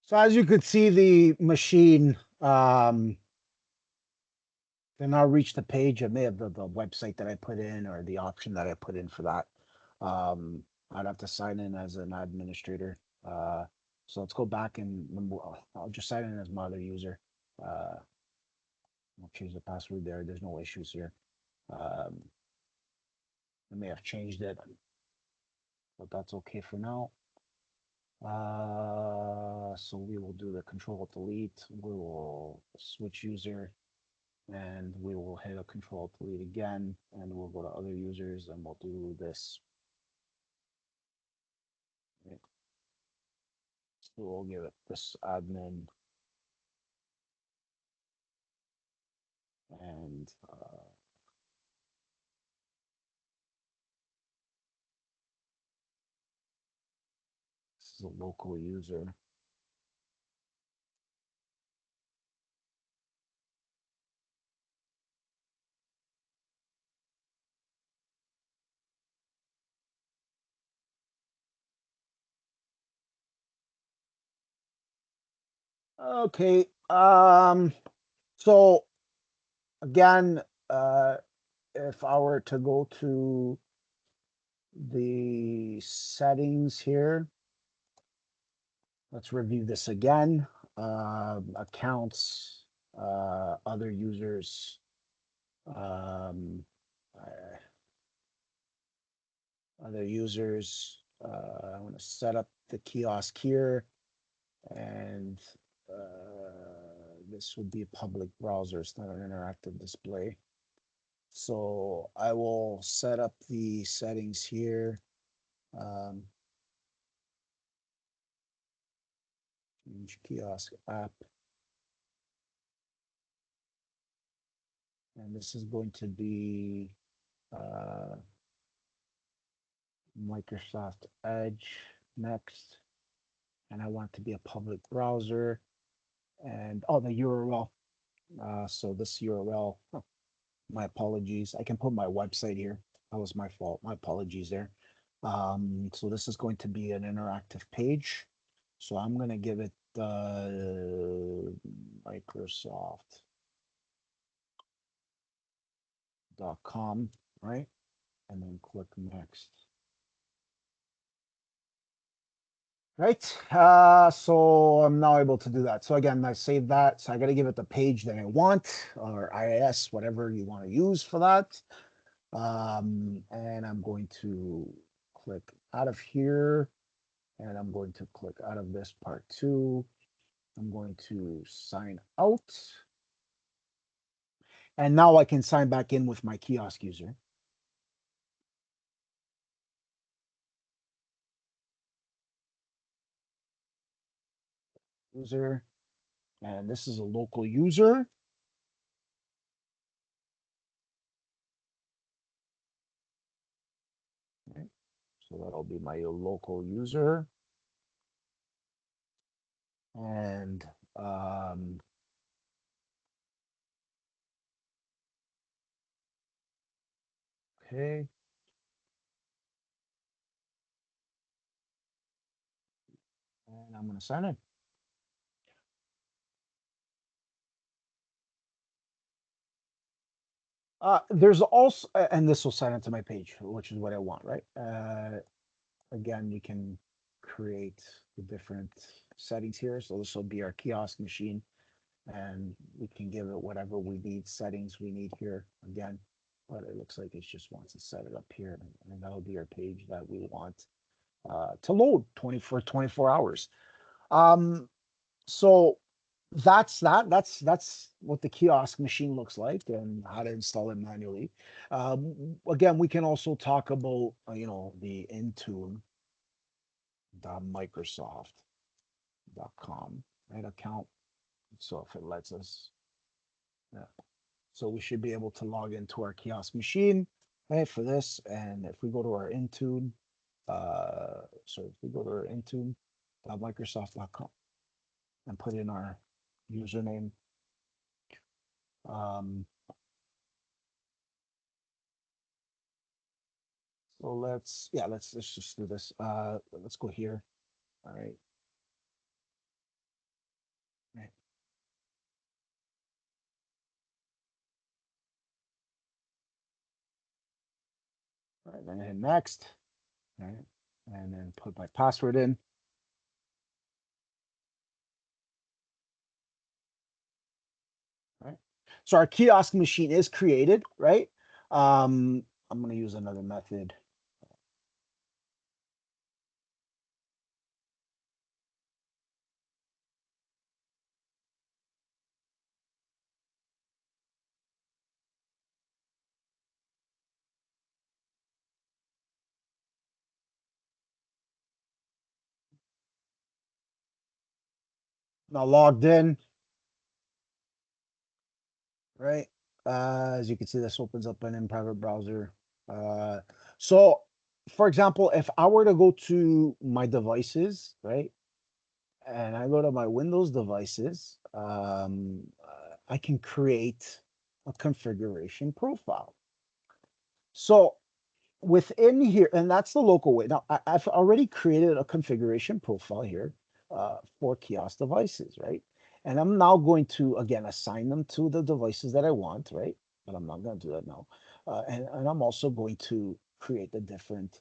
So as you could see, the machine then I'll reach the page. It may have the website that I put in or the option that I put in for that. I'd have to sign in as an administrator. So let's go back and I'll just sign in as my other user. I'll change the password there. There's no issues here. Um, I may have changed it, but that's okay for now. So we will do the control delete. We will switch user and we will hit a control delete again and we'll go to other users and we'll do this. Right. So we'll give it this admin and this is a local user. Okay. So again, if I were to go to the settings here, let's review this again. Accounts, other users, um, uh, other users. I want to set up the kiosk here, and this would be a public browser. It's not an interactive display. So I will set up the settings here. Um, change kiosk app. And this is going to be uh, Microsoft Edge next. And I want it to be a public browser. And oh, the URL. So this URL, my apologies. I can put my website here. That was my fault. My apologies there. So this is going to be an interactive page. So I'm going to give it Microsoft.com, right? And then click next. Right. So I'm now able to do that. So again, I saved that. So I got to give it the page that I want or IIS, whatever you want to use for that. And I'm going to click out of here and I'm going to click out of this part two. I'm going to sign out. And now I can sign back in with my kiosk user. User, and this is a local user. Okay. So that'll be my local user. And okay. And I'm going to sign in. There's also, and this will sign into my page, which is what I want, right? Again, you can create the different settings here. So this will be our kiosk machine, and we can give it whatever we need, settings we need here again. But it looks like it just wants to set it up here, and that'll be our page that we want to load 24 hours. Um, so that's what the kiosk machine looks like and how to install it manually. Again, we can also talk about the intune.microsoft.com, right, account. So if it lets us, yeah. So we should be able to log into our kiosk machine, right, for this. And if we go to our Intune, so if we go to our Intune.microsoft.com and put in our username, um, so let's just do this. Let's go here. All right. right, then hit next, right, and then put my password in. Right, so our kiosk machine is created, right? I'm going to use another method. Now logged in, right? As you can see, this opens up an in private browser. Uh, so, for example, if I were to go to my devices, right, and I go to my Windows devices, I can create a configuration profile. So within here, and that's the local way. Now, I've already created a configuration profile here for kiosk devices, right? And I'm now going to, again, assign them to the devices that I want, right? But I'm not going to do that now. And I'm also going to create the different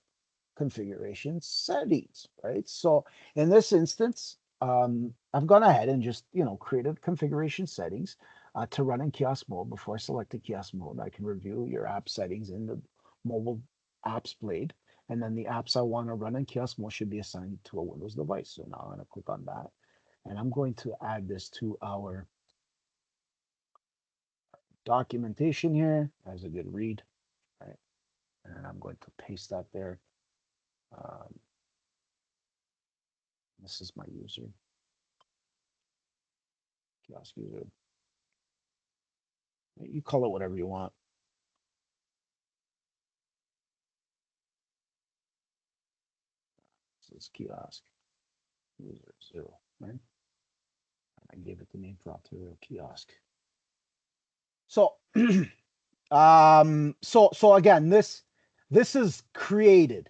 configuration settings, right? So in this instance, I've gone ahead and just, created configuration settings to run in kiosk mode. Before I select the kiosk mode, I can review your app settings in the mobile apps blade. And then the apps I want to run in kiosk mode should be assigned to a Windows device. So now I'm going to click on that. And I'm going to add this to our documentation here as a good read, right? And I'm going to paste that there. Um, this is my user, kiosk user. You call it whatever you want. So it's kiosk user 0, right? I gave it the name for Ontario kiosk. So, so again, this is created.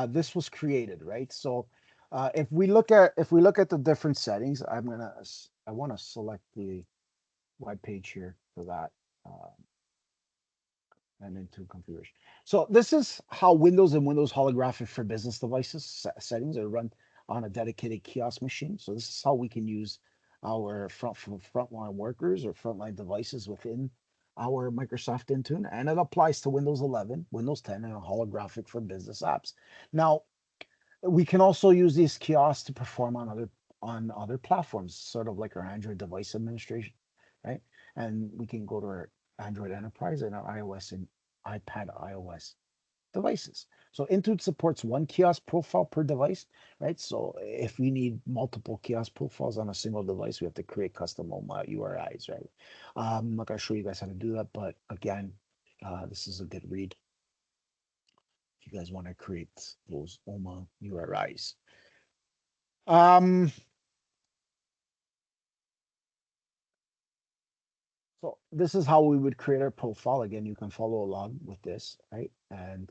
This was created, right? So, if we look at the different settings, I want to select the web page here for that. Uh, and into configuration. So this is how Windows and Windows Holographic for Business devices settings are run on a dedicated kiosk machine. So this is how we can use our frontline workers or frontline devices within our Microsoft Intune, and it applies to Windows 11, Windows 10, and holographic for business apps. Now, we can also use these kiosks to perform on other platforms, sort of like our Android device administration, right? And we can go to our Android Enterprise and our iOS and iPad iOS devices. So Intune supports one kiosk profile per device, right? So if we need multiple kiosk profiles on a single device, we have to create custom OMA URIs, right? I'm not going to show you guys how to do that, but again, this is a good read if you guys want to create those OMA URIs. Um, so this is how we would create our profile. Again, you can follow along with this, right? And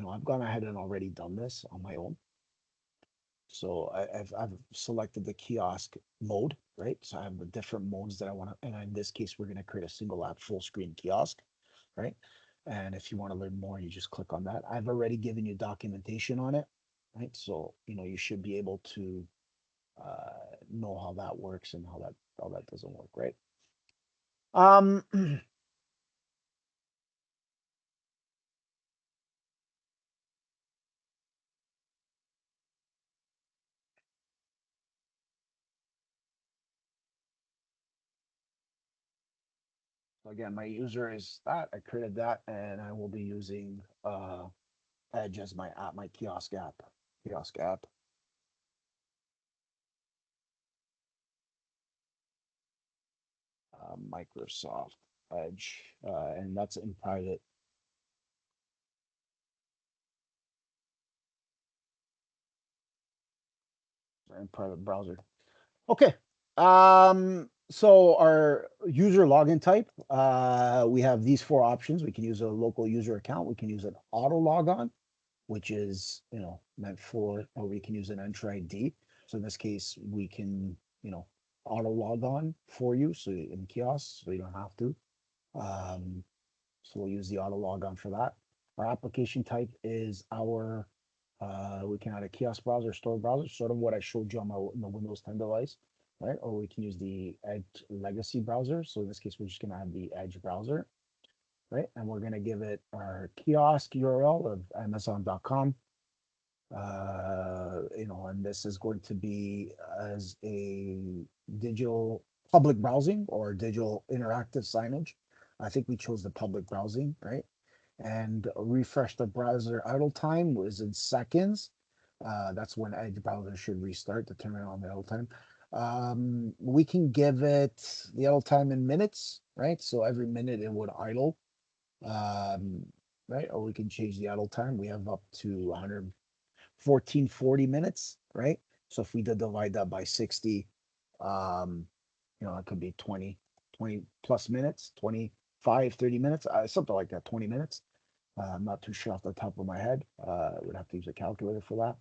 I've gone ahead and already done this on my own. So I've selected the kiosk mode, right? So I have the different modes that I want to, and in this case, we're going to create a single app full screen kiosk, right? And if you want to learn more, you just click on that. I've already given you documentation on it, right? So you should be able to know how that works and how that doesn't work, right? Um, so again, my user is that. I created that, and I will be using Edge as my app, my kiosk app. Kiosk app. Microsoft Edge, and that's in private browser. Okay. So our user login type, we have these four options. We can use a local user account. We can use an auto logon, which is meant for, or we can use an Entra ID. So in this case, we can auto log on for you, so in kiosks, so you don't have to. So we'll use the auto log on for that. Our application type is our, we can add a kiosk browser, store browser, sort of what I showed you on the Windows 10 device, right? Or we can use the Edge legacy browser. So in this case, we're just going to have the Edge browser, right? And we're going to give it our kiosk URL of amazon.com. And this is going to be as a digital public browsing or digital interactive signage. I think we chose the public browsing, right? And refresh the browser idle time was in seconds. That's when Edge browser should restart to turn on the idle time. We can give it the idle time in minutes, right? So every minute it would idle, um, right? Or we can change the idle time. We have up to 140 minutes, right? So if we did divide that by 60, um, it could be 20 plus minutes, 25, 30 minutes, something like that, 20 minutes. I'm not too sure off the top of my head. I would have to use a calculator for that,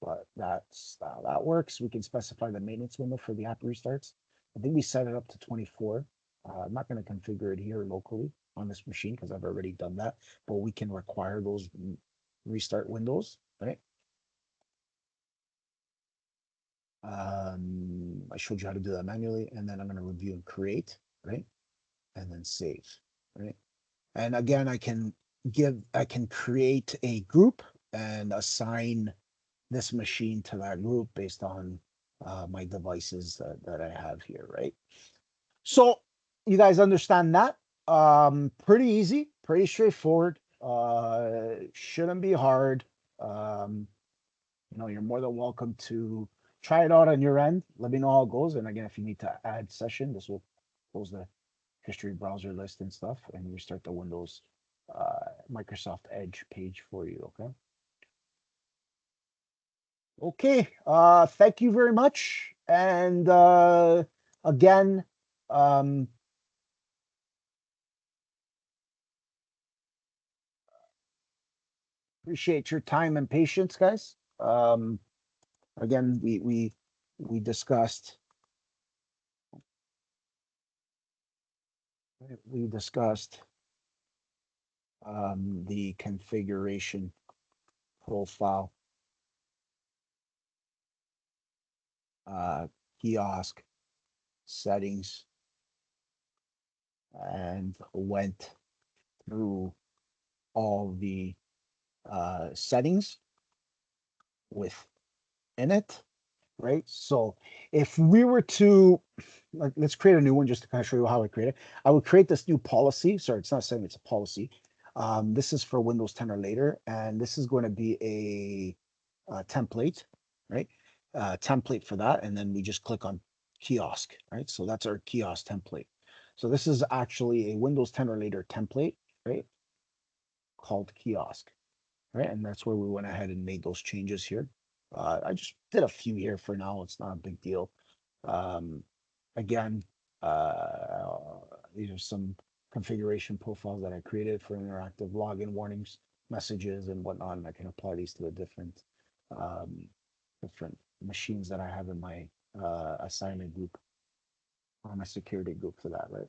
but that's that works. We can specify the maintenance window for the app restarts. I think we set it up to 24. I'm not going to configure it here locally on this machine because I've already done that, but we can require those restart windows, right? I showed you how to do that manually, and then I'm going to review and create, right? And then save, right? And again, I can create a group and assign this machine to that group based on my devices that I have here, right? So you guys understand that? Pretty easy, pretty straightforward. Shouldn't be hard. Um, you're more than welcome to try it out on your end. Let me know how it goes. And again, if you need to add session, this will close the history browser list and stuff and restart the Windows Microsoft Edge page for you. Okay. Thank you very much. And again, um, appreciate your time and patience, guys. Again, we discussed the configuration profile, uh, kiosk settings, and went through all the settings within it, right? So if we were to, let's create a new one just to kind of show you how I create it. I would create this new policy. Sorry, it's not a setting, it's a policy. This is for Windows 10 or later, and this is going to be a template, right? Template for that, and then we just click on kiosk, right? So that's our kiosk template. So this is actually a Windows 10 or later template, right? Called kiosk, right? And that's where we went ahead and made those changes here. I just did a few here for now. It's not a big deal. Um, again, these are some configuration profiles that I created for interactive login warnings, messages, and whatnot. And I can apply these to the um, different machines that I have in my assignment group or my security group for that, right?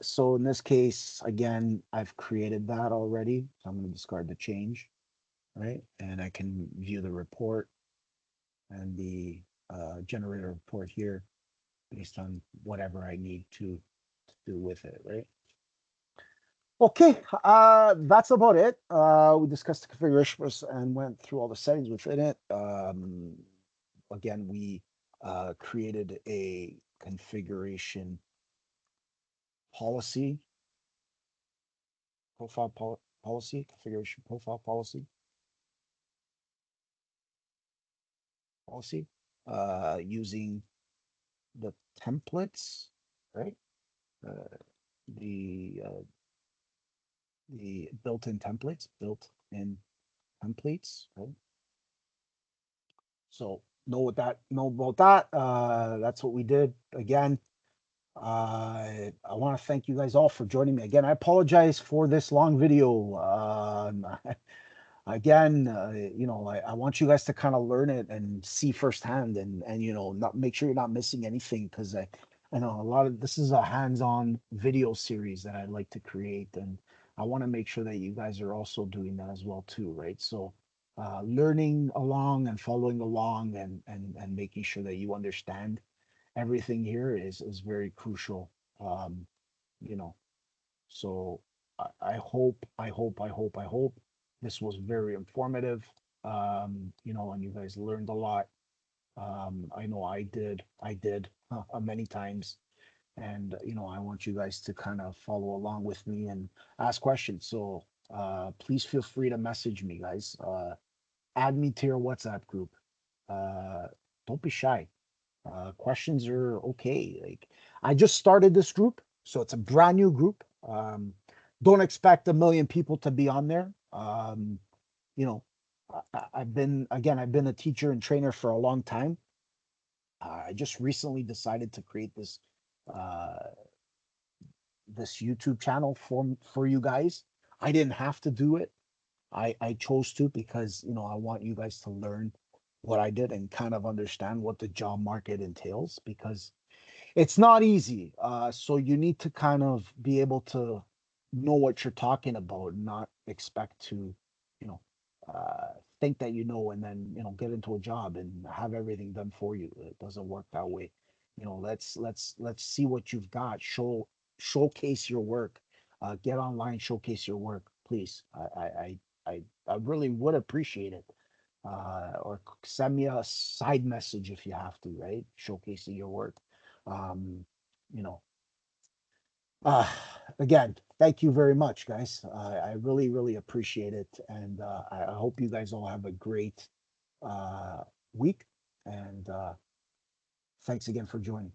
So in this case, again, I've created that already. So I'm going to discard the change, right? And I can view the report and the generator report here based on whatever I need to do with it, right? Okay, that's about it. We discussed the configuration and went through all the settings within it. Again, we created a configuration policy, policy, configuration profile policy, using the templates, right? Uh, the the built-in templates, right? So know about that. That's what we did. Again, I want to thank you guys all for joining me. Again, I apologize for this long video. Again, I want you guys to kind of learn it and see firsthand and not make sure you're not missing anything because I know a lot of this is a hands-on video series that I like to create and I want to make sure that you guys are also doing that as well too, right? So learning along and following along and making sure that you understand everything here is very crucial. Um, you know, so I hope this was very informative. And you guys learned a lot. I know I did many times, and I want you guys to kind of follow along with me and ask questions. So please feel free to message me, guys. Add me to your WhatsApp group. Uh, don't be shy. Questions are okay. Like, I just started this group, so it's a brand new group. Don't expect a million people to be on there. You know, I've been a teacher and trainer for a long time. I just recently decided to create uh, this YouTube channel for you guys. I didn't have to do it. I chose to because I want you guys to learn what I did and kind of understand what the job market entails, because it's not easy. So you need to kind of be able to know what you're talking about, not expect to, you know, think that and then get into a job and have everything done for you. It doesn't work that way. Let's see what you've got. Showcase your work. Get online, showcase your work, please. I really would appreciate it. Or send me a side message if you have to, right? Showcasing your work. Um, you know, uh, Again, thank you very much, guys. I really, really appreciate it. And I hope you guys all have a great uh, week. And thanks again for joining.